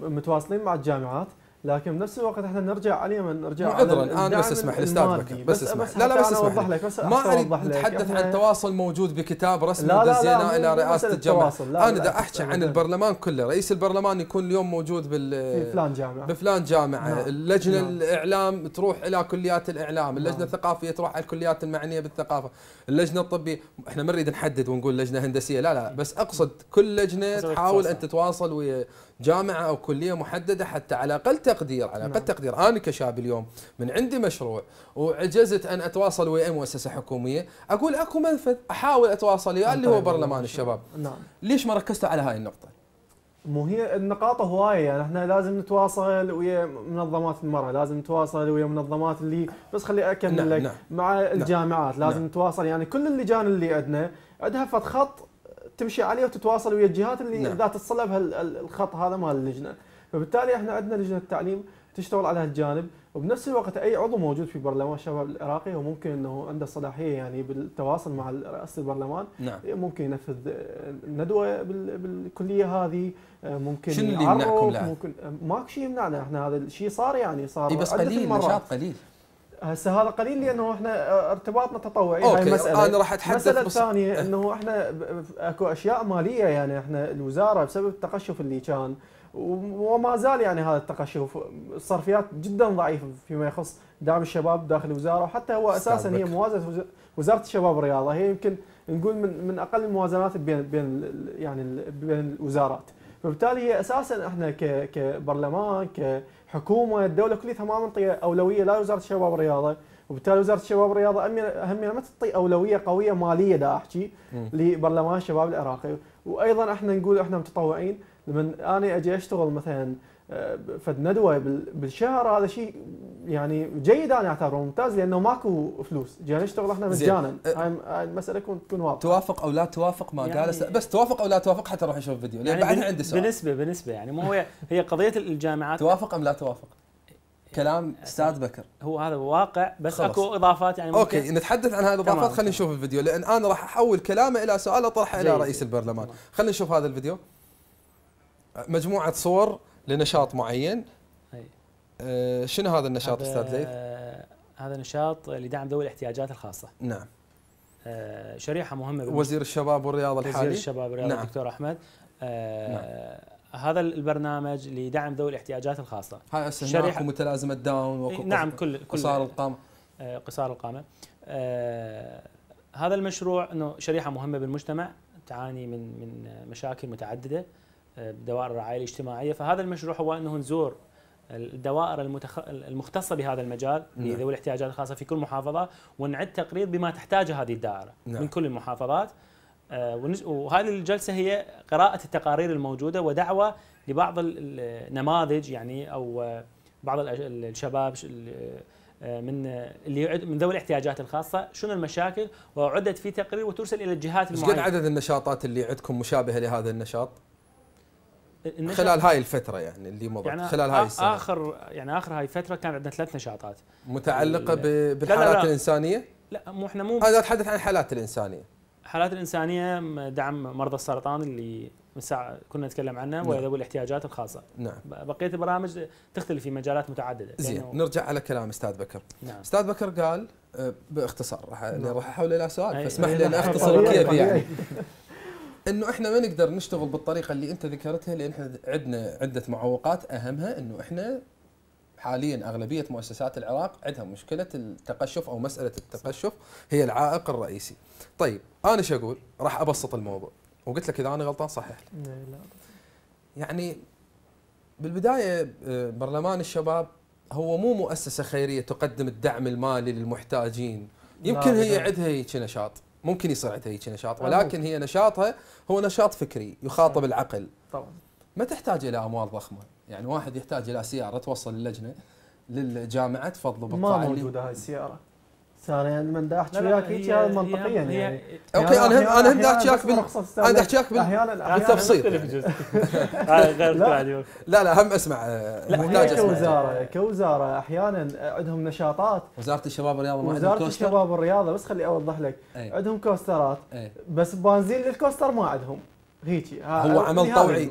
S3: متواصلين مع الجامعات، لكن بنفس الوقت احنا نرجع عليهم، نرجع
S1: عذرا انا بس اسمح الاستاذ بكر، بس اسمح. لا بس اسمح لك. ما اريد نتحدث عن تواصل موجود بكتاب رسمي دزيناه الى رئاسه الجامعه. انا دا احكي عن البرلمان كله. رئيس البرلمان يكون اليوم موجود بفلان جامعه، نعم. اللجنه نعم. الاعلام تروح الى كليات الاعلام، اللجنه نعم. الثقافيه تروح على الكليات المعنيه بالثقافه، اللجنه الطبيه. احنا ما نريد نحدد ونقول لجنه هندسيه، لا بس اقصد كل لجنه تحاول ان تتواصل ويا جامعه او كليه محدده، حتى على اقل تقدير تقدير انا كشاب اليوم من عندي مشروع وعجزت ان اتواصل ويا مؤسسه حكوميه، اقول اكو منفذ احاول اتواصل وياه اللي هو برلمان الشباب.
S3: نعم.
S1: ليش ما ركزتوا على هاي النقطه؟
S3: مو هي النقاط هوايه، يعني احنا لازم نتواصل ويا منظمات المراه، لازم نتواصل ويا منظمات اللي بس خلي اكمل لك نعم. مع الجامعات لازم نعم. نتواصل، يعني كل اللجان اللي عندها فد خط تمشي عليه وتتواصل ويا الجهات اللي نعم. ذات الصله بهالخط هذا مال اللجنه. فبالتالي احنا عندنا لجنه التعليم تشتغل على هالجانب، وبنفس الوقت اي عضو موجود في برلمان الشباب العراقي هو ممكن انه عنده صلاحيه يعني بالتواصل مع رئاسه البرلمان.
S1: نعم.
S3: ممكن ينفذ ندوه بالكليه هذه، ممكن
S1: شنو اللي يمنعكم الان؟
S3: ممكن ماكو شيء يمنعنا، احنا هذا الشيء صار يعني صار
S1: بس قليل، نشاط قليل.
S3: هسه هذا قليل لانه احنا ارتباطنا تطوعي. هاي مساله.
S1: انا راح اتحدث.
S3: المساله الثانيه انه احنا اكو اشياء ماليه، يعني احنا الوزاره بسبب التقشف اللي كان وما زال يعني هذا التقشف، الصرفيات جدا ضعيفه فيما يخص دعم الشباب داخل الوزاره، وحتى هو اساسا هي موازنه وزاره الشباب والرياضه هي يمكن نقول من اقل الموازنات بين الوزارات. فبالتالي هي اساسا احنا كبرلمان كحكومه الدوله كلها ما منطيه اولويه لا لوزاره الشباب والرياضه، وبالتالي وزاره الشباب والرياضه همينه ما تعطي اولويه قويه ماليه دا احكي لبرلمان الشباب العراقي. وايضا احنا نقول احنا متطوعين، لما انا اجي اشتغل مثلا فد ندوه بالشهر، هذا شيء يعني جيد انا اعتبره ممتاز لانه ماكو فلوس، جينا نشتغل احنا مجانا. هاي المساله تكون واضحه. توافق
S1: او لا توافق ما يعني قال بس توافق او لا توافق حتى نروح نشوف فيديو يعني بعدين عندي سؤال.
S2: بنسبه يعني مو هي قضيه الجامعات.
S1: توافق ام لا توافق؟ كلام استاذ بكر
S2: هو هذا واقع، بس
S1: خلص.
S2: اكو اضافات يعني
S1: اوكي نتحدث عن هذه الاضافات. خلينا نشوف الفيديو لان انا راح احول كلامه الى سؤال اطرحه الى رئيس البرلمان. خلينا نشوف هذا الفيديو. مجموعه صور لنشاط معين. شنو هذا النشاط استاذ زيد؟
S2: هذا نشاط لدعم ذوي الاحتياجات الخاصه.
S1: نعم.
S2: شريحه مهمه.
S1: وزير الشباب والرياضه الحالي.
S2: وزير الشباب والرياضه نعم. الدكتور احمد. نعم. هذا البرنامج لدعم ذوي الاحتياجات الخاصه.
S1: هاي شريحه متلازمه داون
S2: نعم كل
S1: قصار القامه.
S2: قصار القامه. هذا المشروع انه شريحه مهمه بالمجتمع تعاني من مشاكل متعدده بدوائر الرعايه الاجتماعيه، فهذا المشروع هو انه نزور الدوائر المختصه بهذا المجال لذوي الاحتياجات الخاصه في كل محافظه، ونعد تقرير بما تحتاجه هذه الدائره من كل المحافظات. وهذه الجلسه هي قراءه التقارير الموجوده ودعوه لبعض النماذج يعني او بعض الشباب من ذوي الاحتياجات الخاصه شنو المشاكل، وعدت في تقرير وترسل الى الجهات المعنيه.
S1: ايش قد عدد النشاطات اللي عندكم مشابهه لهذا النشاط؟ خلال هاي الفترة يعني اللي مضت يعني خلال هاي السنة.
S2: آخر هاي الفترة كان عندنا 3 نشاطات
S1: متعلقة بالحالات الإنسانية؟
S2: لا مو احنا مو
S1: هذا أتحدث عن الحالات الإنسانية.
S2: الحالات الإنسانية دعم مرضى السرطان اللي من ساعة كنا نتكلم عنه وذوي الاحتياجات الخاصة.
S1: نعم.
S2: بقية البرامج تختلف في مجالات متعددة.
S1: زين نرجع على كلام أستاذ بكر.
S2: نعم.
S1: أستاذ بكر قال باختصار راح أحول إلى سؤال فاسمح لي أن أختصر كيف يعني. انه احنا ما نقدر نشتغل بالطريقه اللي انت ذكرتها لان احنا عندنا عده معوقات، اهمها انه احنا حاليا اغلبيه مؤسسات العراق عندها مشكله التقشف او مساله التقشف هي العائق الرئيسي. طيب انا ايش اقول؟ راح ابسط الموضوع وقلت لك اذا انا غلطان صحح لي.
S3: لا.
S1: يعني بالبدايه برلمان الشباب هو مو مؤسسه خيريه تقدم الدعم المالي للمحتاجين، يمكن هي عندها هيك نشاط، ممكن يصير عندها هيك نشاط، ولكن هي نشاطها هو نشاط فكري يخاطب العقل.
S3: طبعا
S1: ما تحتاج الى اموال ضخمه، يعني واحد يحتاج الى سياره توصل اللجنه للجامعه تفضلوا
S3: بالقاعه ما موجوده هاي السياره. صار يعني من دا احكي وياك هيك منطقيا يعني.
S1: اوكي انا هم دا احكي وياك انا احكي وياك بالتفصيل. لا هم اسمع
S3: محتاج اسمع. كوزاره احيانا عندهم نشاطات.
S1: وزاره الشباب والرياضه ما
S3: وزاره الشباب والرياضه بس خلي اوضح لك عندهم كوسترات بس بنزين للكوستر ما عندهم هيك.
S1: هو عمل طوعي،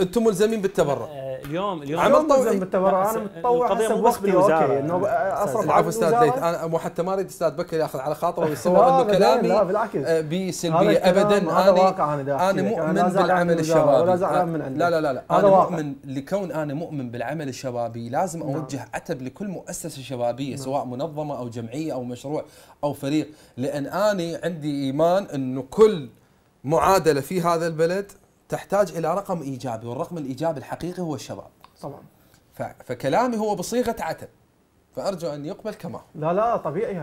S1: انتم ملزمين بالتبرع.
S2: اليوم
S1: عمل طوعي
S3: بالتبرع. انا متطوع حسب وقتي اوكي انه اصرف
S1: على استاذ ليث. انا مو حتى ما اريد استاذ بكر ياخذ على خاطره ويصور انه كلامي
S3: لا بالعكس
S1: بسلبيه ابدا. انا مؤمن بالعمل الشبابي. لا انا مؤمن لكون انا مؤمن بالعمل الشبابي لازم اوجه عتب لكل مؤسسه شبابيه سواء منظمه او جمعيه او مشروع او فريق، لان انا عندي ايمان انه كل معادله في هذا البلد تحتاج الى رقم ايجابي، والرقم الايجابي الحقيقي هو الشباب.
S3: طبعا.
S1: فكلامي هو بصيغه عتب، فارجو ان يقبل كما هو.
S3: لا طبيعي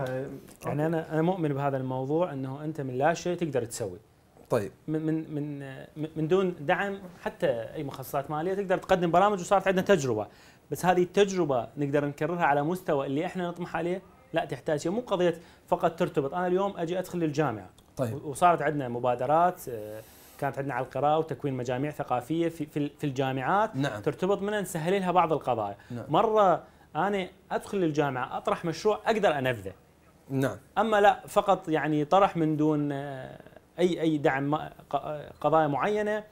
S2: يعني انا مؤمن بهذا الموضوع انه انت من لا شيء تقدر تسوي.
S1: طيب
S2: من دون دعم حتى اي مخصصات ماليه تقدر تقدم برامج، وصارت عندنا تجربه، بس هذه التجربه نقدر نكررها على مستوى اللي احنا نطمح عليه؟ لا تحتاج، مو قضيه فقط ترتبط. انا اليوم اجي ادخل للجامعه
S1: طيب
S2: وصارت عندنا مبادرات كانت عندنا على القراءة وتكوين مجاميع ثقافية في الجامعات.
S1: نعم.
S2: ترتبط منها نسهل لها بعض القضايا.
S1: نعم.
S2: مرة أنا أدخل للجامعة أطرح مشروع أقدر أنفذه.
S1: نعم.
S2: أما لا فقط يعني طرح من دون أي دعم قضايا معينة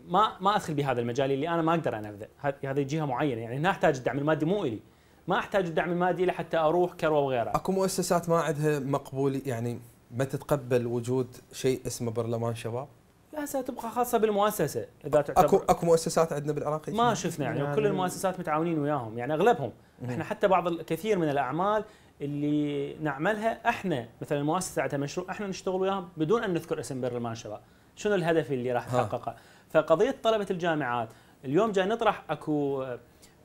S2: ما أدخل بهذا المجال اللي أنا ما أقدر أنفذه. هذه جهة معينة يعني هنا أحتاج الدعم المادي مو إلي، ما أحتاج الدعم المادي لحتى أروح كروة وغيرها.
S1: أكو مؤسسات ما عندها مقبول يعني ما تتقبل وجود شيء اسمه برلمان شباب؟
S2: لا ستبقى خاصة بالمؤسسة إذا تعتبر.
S1: اكو مؤسسات عندنا بالعراق
S2: ما شفنا يعني كل المؤسسات متعاونين وياهم يعني اغلبهم. احنا حتى بعض الكثير من الاعمال اللي نعملها احنا مثلا المؤسسة عندها مشروع احنا نشتغل وياهم بدون ان نذكر اسم برلمان شباب، شنو الهدف اللي راح نحققه؟ فقضيه طلبه الجامعات اليوم جاي نطرح اكو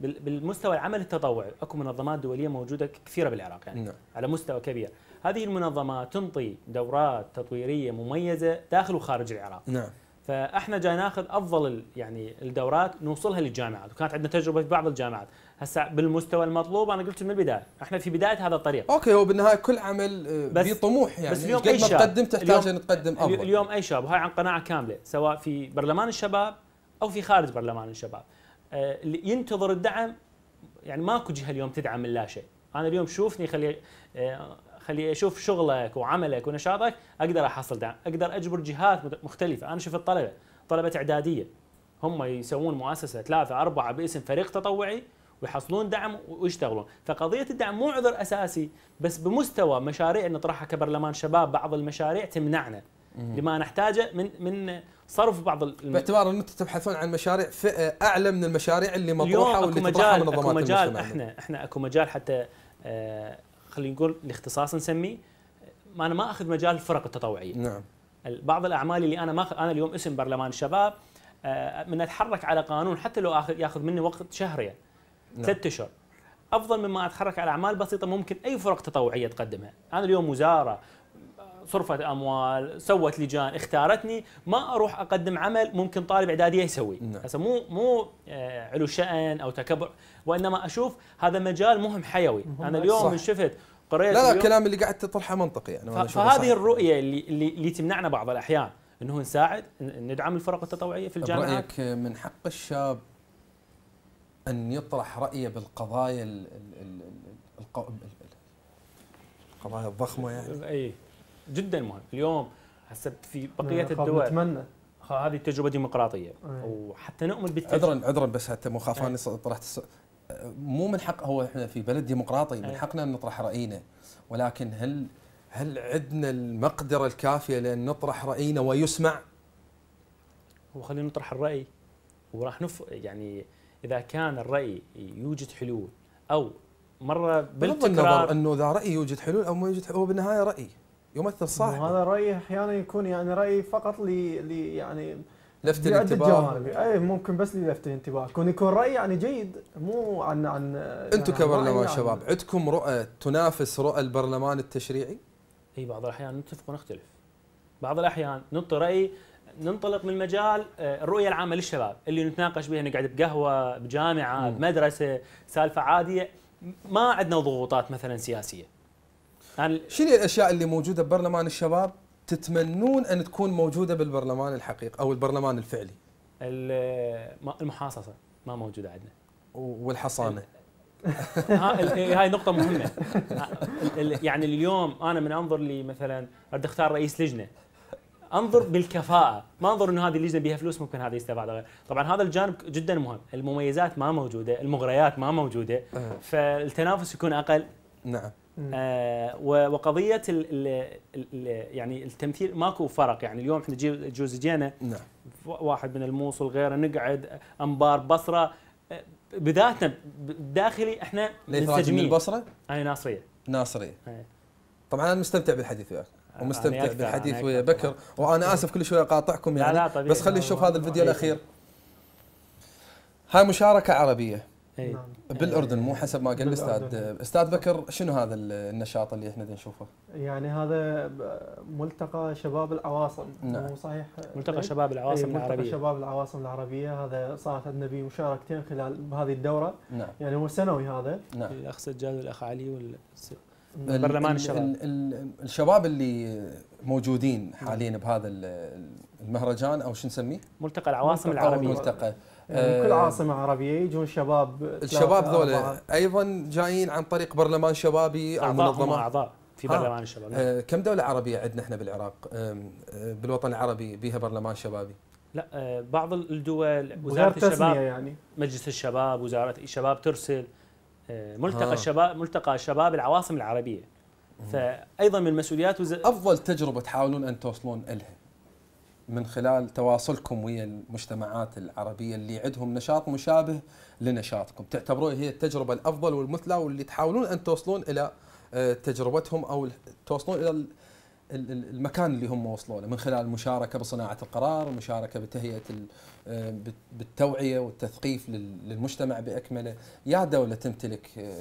S2: بالمستوى العمل التطوعي اكو منظمات دوليه موجوده كثيره بالعراق يعني على مستوى كبير. هذه المنظمات تنطي دورات تطويريه مميزه داخل وخارج العراق.
S1: نعم.
S2: فاحنا جاي ناخذ افضل يعني الدورات نوصلها للجامعات، وكانت عندنا تجربه في بعض الجامعات. هسه بالمستوى المطلوب انا قلت من البدايه احنا في بدايه هذا الطريق.
S1: اوكي، هو بالنهايه كل عمل به طموح يعني،
S2: بس اليوم
S1: قد ما تقدم تحتاج ان تقدم افضل.
S2: اليوم اي شاب، وهاي عن قناعه كامله، سواء في برلمان الشباب او في خارج برلمان الشباب، اللي ينتظر الدعم يعني ماكو جهه اليوم تدعم من لا شيء. انا اليوم شوفني خلي اشوف شغلك وعملك ونشاطك، اقدر احصل دعم، اقدر اجبر جهات مختلفه. انا شفت طلبه اعداديه هم يسوون مؤسسه 3 4 باسم فريق تطوعي ويحصلون دعم ويشتغلون. فقضيه الدعم مو عذر اساسي، بس بمستوى مشاريع نطرحها كبرلمان شباب بعض المشاريع تمنعنا لما نحتاجه من صرف بعض
S1: باعتبار ان انتم تبحثون عن مشاريع فئه اعلى من المشاريع اللي مطروحه واللي تطرحها منظمات المجتمع.
S2: احنا اكو مجال حتى خلينا نقول الاختصاص نسميه، انا ما اخذ مجال الفرق التطوعيه.
S1: نعم.
S2: بعض الاعمال اللي انا اليوم اسم برلمان الشباب من اتحرك على قانون حتى لو ياخذ مني وقت شهرين 3 اشهر، افضل مما اتحرك على اعمال بسيطه ممكن اي فرق تطوعيه تقدمها. انا اليوم وزاره صرفت اموال، سوت لجان، اختارتني، ما اروح اقدم عمل ممكن طالب اعداديه يسويه. هسه مو علو شأن او تكبر، وانما اشوف هذا مجال مهم حيوي. انا اليوم من شفت قريت
S1: لا الكلام اللي قاعد تطرحه منطقي يعني.
S2: فهذه الرؤيه اللي تمنعنا بعض الاحيان انه نساعد ندعم الفرق التطوعيه في الجامعات.
S1: برايك من حق الشاب ان يطرح رايه بالقضايا القضايا الضخمه يعني؟
S2: اي جدا مهم. اليوم هسه في بقيه الدول
S3: نتمنى
S2: هذه التجربه ديمقراطيه وحتى نؤمن بالتجربه.
S1: عذرا بس حتى مو خافاني طرحت مو من حق، هو احنا في بلد ديمقراطي من حقنا ان نطرح راينا، ولكن هل عندنا المقدره الكافيه لان نطرح راينا ويسمع؟
S2: وخلينا نطرح الراي وراح يعني اذا كان الراي يوجد حلول او مره
S1: بالتكرار انه اذا راي يوجد حلول او ما يوجد، هو بالنهايه راي يمثل صاحب.
S3: وهذا الراي احيانا يكون يعني راي فقط يعني
S1: لفت الانتباه.
S3: اي ممكن بس للفت الانتباه، يكون راي يعني جيد، مو عن
S1: انتم كبرلمان شباب عندكم رؤى تنافس رؤى البرلمان التشريعي؟
S2: اي بعض الاحيان نتفق ونختلف، بعض الاحيان نعطي راي ننطلق من مجال الرؤيه العامه للشباب اللي نتناقش بها، نقعد بقهوه بجامعه بمدرسه، سالفه عاديه، ما عندنا ضغوطات مثلا سياسيه.
S1: يعني شنو الاشياء اللي موجوده ببرلمان الشباب تتمنون ان تكون موجوده بالبرلمان الحقيقي او البرلمان الفعلي؟
S2: المحاصصه ما موجوده عندنا.
S1: والحصانه
S2: هاي نقطه مهمه. يعني اليوم انا من انظر لي مثلا اريد اختار رئيس لجنه، انظر بالكفاءه، ما انظر انه هذه اللجنه بها فلوس ممكن هذا يستفاد. طبعا هذا الجانب جدا مهم، المميزات ما موجوده، المغريات ما موجوده، فالتنافس يكون اقل.
S1: نعم.
S2: وقضيه يعني التمثيل ماكو فرق. يعني اليوم احنا جوز جينا
S1: نعم.
S2: واحد من الموصل غيره، نقعد انبار بصره، بذاتنا داخلي احنا
S1: منسجمين. البصره؟
S2: انا ناصريه.
S1: طبعا انا مستمتع بالحديث وياك ومستمتع بالحديث ويا بكر، وانا اسف كل شوي اقاطعكم يعني.
S2: لا
S1: بس خلي نشوف هذا الفيديو الاخير. هاي مشاركه عربيه بالاردن، مو حسب ما قال الاستاذ بكر. شنو هذا النشاط اللي احنا نشوفه؟
S3: يعني هذا ملتقى شباب العواصم.
S1: نعم.
S3: مو صحيح؟
S2: ملتقى شباب العواصم العربيه.
S3: ملتقى شباب العواصم العربيه، هذا صارت عندنا به مشاركتين خلال بهذه الدوره.
S1: نعم.
S3: يعني هو سنوي هذا.
S1: نعم.
S2: الاخ سجاد والاخ علي برلمان الشباب.
S1: الشباب اللي موجودين حاليا بهذا المهرجان او شو نسميه؟
S2: ملتقى العواصم العربيه.
S1: ملتقى
S3: يعني كل عاصمه عربيه يجون شباب.
S1: الشباب ذولا ايضا جايين عن طريق برلمان شبابي او منظمه؟
S2: اعضاء في برلمان الشباب.
S1: كم دوله عربيه عندنا احنا بالعراق بالوطن العربي بها برلمان شبابي؟
S2: لا بعض الدول وزاره الشباب
S3: يعني
S2: مجلس الشباب، وزاره الشباب ترسل ملتقى الشباب، ملتقى الشباب العواصم العربيه. فايضا من مسؤوليات
S1: افضل تجربه تحاولون ان توصلون لها من خلال تواصلكم ويا المجتمعات العربيه اللي عندهم نشاط مشابه لنشاطكم، تعتبروها هي التجربه الافضل والمثلى واللي تحاولون ان توصلون الى تجربتهم او توصلون الى المكان اللي هم وصلوا له من خلال المشاركه بصناعه القرار، المشاركه بتهيئه بالتوعيه والتثقيف للمجتمع باكمله. يا دوله تمتلك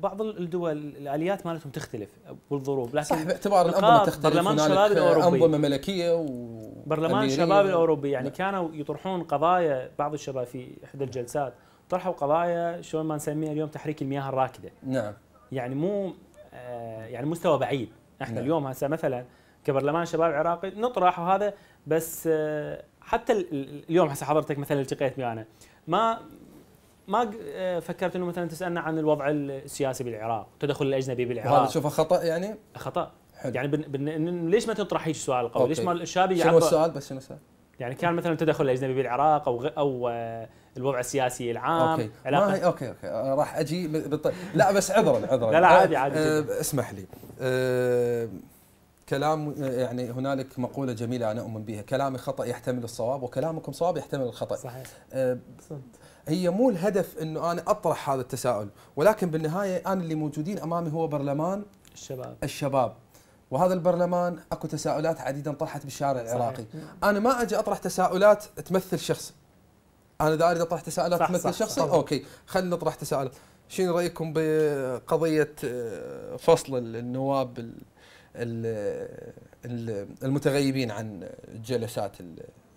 S2: بعض الدول الاليات مالتهم تختلف والظروف، لكن
S1: صح باعتبار الانظمه تختلف.
S2: برلمان الشباب الاوروبي
S1: انظمه ملكيه
S2: برلمان الشباب الاوروبي يعني كانوا يطرحون قضايا، بعض الشباب في احدى الجلسات طرحوا قضايا شلون ما نسميها اليوم تحريك المياه الراكده.
S1: نعم.
S2: يعني مو يعني مستوى بعيد. احنا نعم. اليوم هسه مثلا كبرلمان الشباب العراقي نطرح وهذا، بس حتى اليوم هسه حضرتك مثلا التقيت معنا ما فكرت انه مثلا تسالنا عن الوضع السياسي بالعراق، التدخل الاجنبي بالعراق.
S1: هذا تشوفه خطا يعني؟
S2: خطا. حلو. يعني ليش ما تطرح هيك سؤال قوي؟ ليش ما الشاب
S1: شنو السؤال بس شنو السؤال؟
S2: يعني كان مثلا التدخل الاجنبي بالعراق او الوضع السياسي العام.
S1: اوكي ما هي اوكي راح اجي لا بس عذرا
S2: لا عادي
S1: اسمح لي. كلام يعني هنالك مقولة جميلة أنا أؤمن بها، كلامي خطأ يحتمل الصواب وكلامكم صواب يحتمل الخطأ.
S2: صحيح.
S1: هي مو الهدف أنه أنا أطرح هذا التساؤل، ولكن بالنهاية أنا اللي موجودين أمامي هو برلمان الشباب، وهذا البرلمان أكو تساؤلات عديدة انطرحت بالشارع العراقي. أنا ما أجي أطرح تساؤلات تمثل شخص، أنا دا أريد أطرح تساؤلات تمثل شخصي. أوكي خلينا نطرح تساؤلات. شنو رأيكم بقضية فصل النواب المتغيبين عن جلسات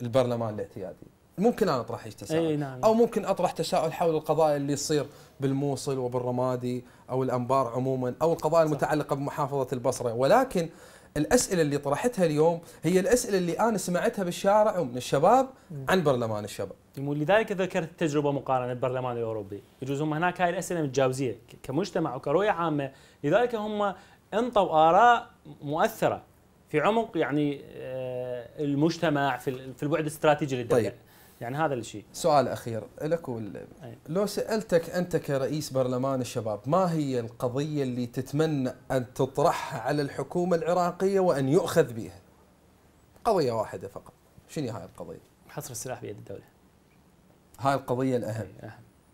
S1: البرلمان الاعتيادي؟ ممكن أنا أطرح تساؤل
S2: نعم.
S1: أو ممكن أطرح تساؤل حول القضايا اللي تصير بالموصل وبالرمادي أو الأنبار عموما أو القضايا المتعلقة بمحافظة البصرة، ولكن الأسئلة اللي طرحتها اليوم هي الأسئلة اللي أنا سمعتها بالشارع ومن الشباب عن برلمان الشباب.
S2: ولذلك ذكرت التجربة مقارنة بالبرلمان الأوروبي، يجوز هم هناك هاي الأسئلة متجاوزية كمجتمع وكرؤية عامة، لذلك هم انطوا آراء مؤثرة في عمق يعني المجتمع في البعد الاستراتيجي للدولة.
S1: طيب.
S2: يعني هذا الشيء.
S1: سؤال أخير لك لو سألتك أنت كرئيس برلمان الشباب، ما هي القضية اللي تتمنى أن تطرحها على الحكومة العراقية وأن يؤخذ بها؟ قضية واحدة فقط، شنو هاي القضية؟
S2: حصر السلاح بيد الدولة.
S1: هاي القضية الأهم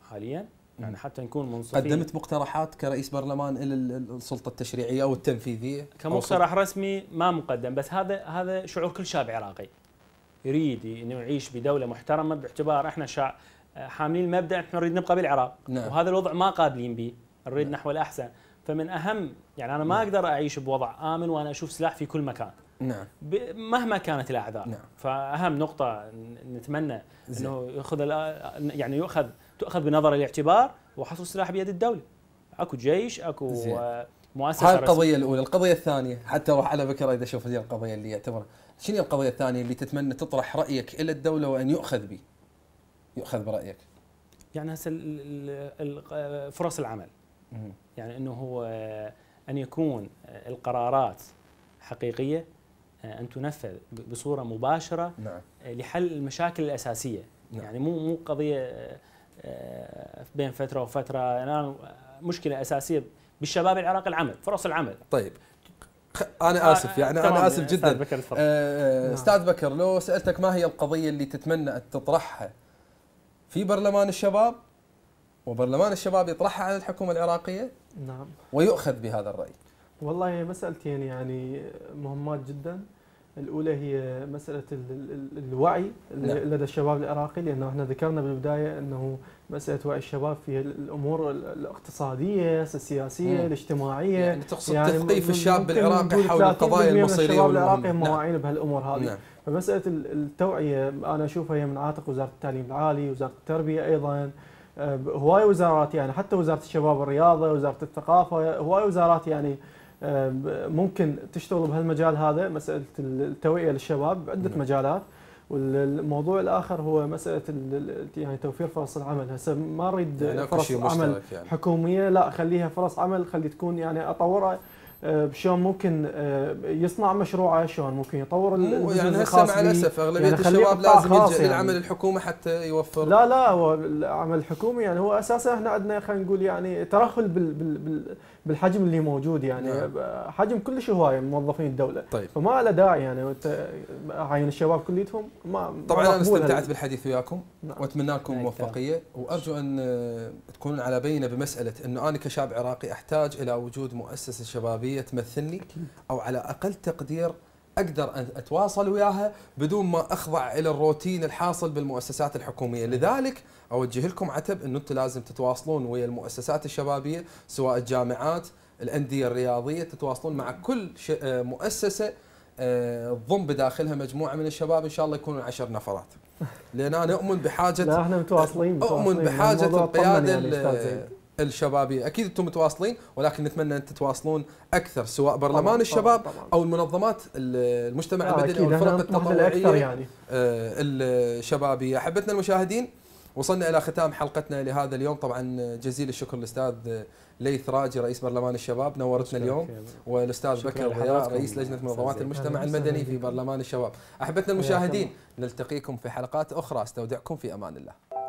S2: حاليا، يعني حتى نكون منصفين.
S1: قدمت مقترحات كرئيس برلمان إلى السلطة التشريعية أو التنفيذية؟
S2: كمقترح رسمي ما مقدم، بس هذا شعور كل شاب عراقي يريد انه يعيش بدوله محترمه، باعتبار احنا حاملين المبدا احنا نريد نبقى بالعراق. نعم. وهذا الوضع ما قابلين به، نريد نحو الاحسن. فمن اهم يعني انا ما اقدر اعيش بوضع امن وانا اشوف سلاح في كل مكان.
S1: نعم.
S2: مهما كانت الاعذار.
S1: نعم.
S2: فاهم نقطه نتمنى انه تؤخذ بنظر الاعتبار، وحصر السلاح بيد الدوله. اكو جيش، اكو مؤسسه.
S1: هاي القضيه الاولى. القضيه الثانيه حتى اروح على بكره اذا اشوف هذه القضيه اللي يعتبرها، شنو القضيه الثانيه اللي تتمنى تطرح رايك الى الدوله وان يؤخذ برايك؟
S2: يعني هسه فرص العمل. يعني انه هو ان يكون القرارات حقيقيه، ان تنفذ بصوره مباشره.
S1: نعم.
S2: لحل المشاكل الاساسيه. نعم. يعني مو قضيه بين فتره وفتره. يعني مشكله اساسيه بالشباب العراقي العمل، فرص العمل.
S1: طيب انا اسف يعني انا اسف جدا استاذ بكر، لو سالتك ما هي القضيه اللي تتمنى ان تطرحها في برلمان الشباب وبرلمان الشباب يطرحها على الحكومه العراقيه؟
S3: نعم.
S1: ويؤخذ بهذا الراي.
S3: والله مسألتين يعني مهمات جدا. الأولى هي مسألة الوعي لدى الشباب العراقي، لأنه احنا ذكرنا بالبداية أنه مسألة وعي الشباب في الأمور الاقتصادية، السياسية، الاجتماعية.
S1: يعني تقصد تثقيف الشاب العراقي حول القضايا المصيرية
S3: الشباب العراقي مواعين بهالأمور هذه. نعم. فمسألة التوعية أنا أشوفها هي من عاتق وزارة التعليم العالي، وزارة التربية أيضا، هواي وزارات يعني حتى وزارة الشباب والرياضة، وزارة الثقافة، هواي وزارات يعني ممكن تشتغل بهالمجال هذا، مسألة التوعية للشباب بعدة مجالات. والموضوع الآخر هو مسألة يعني توفير فرص العمل. هسه ما أريد يعني فرص عمل يعني حكومية، لا خليها فرص عمل، خلي تكون يعني أطورها شلون ممكن يصنع مشروعه، شلون ممكن يطور
S1: يعني هسه مع الاسف اغلبيه يعني الشباب لازم يلجا للعمل الحكومي حتى يوفر.
S3: لا هو العمل الحكومي يعني هو اساسا احنا عندنا خلينا نقول يعني ترهل بالحجم اللي موجود يعني. نعم. حجم كلش هوايه من موظفين الدوله.
S1: طيب.
S3: فما له داعي يعني عين الشباب كليتهم ما
S1: طبعا انا استمتعت بالحديث وياكم. نعم. واتمنى لكم موفقيه، وارجو ان تكونون على بينه بمساله انه انا كشاب عراقي احتاج الى وجود مؤسسه شبابيه شبابيه تمثلني، او على اقل تقدير اقدر ان اتواصل وياها بدون ما اخضع الى الروتين الحاصل بالمؤسسات الحكوميه. لذلك اوجه لكم عتب انه انتم لازم تتواصلون ويا المؤسسات الشبابيه، سواء الجامعات، الانديه الرياضيه، تتواصلون مع كل مؤسسه تضم بداخلها مجموعه من الشباب، ان شاء الله يكونوا 10 نفرات. لان انا اؤمن بحاجه،
S3: لا احنا متواصلين
S1: اؤمن بحاجه القياده
S3: يعني
S1: الشبابيه. اكيد انتم متواصلين، ولكن نتمنى ان تتواصلون اكثر، سواء برلمان
S3: طبعاً
S1: الشباب
S3: طبعاً.
S1: او المنظمات المجتمع المدني او الفرق التطوعيه
S3: يعني.
S1: الشبابيه. احبتنا المشاهدين، وصلنا الى ختام حلقتنا لهذا اليوم. طبعا جزيل الشكر للاستاذ ليث راجي رئيس برلمان الشباب، نورتنا اليوم، والاستاذ بكر ضياء رئيس لجنه منظمات المجتمع المدني في برلمان الشباب. احبتنا المشاهدين، نلتقيكم في حلقات اخرى، استودعكم في امان الله.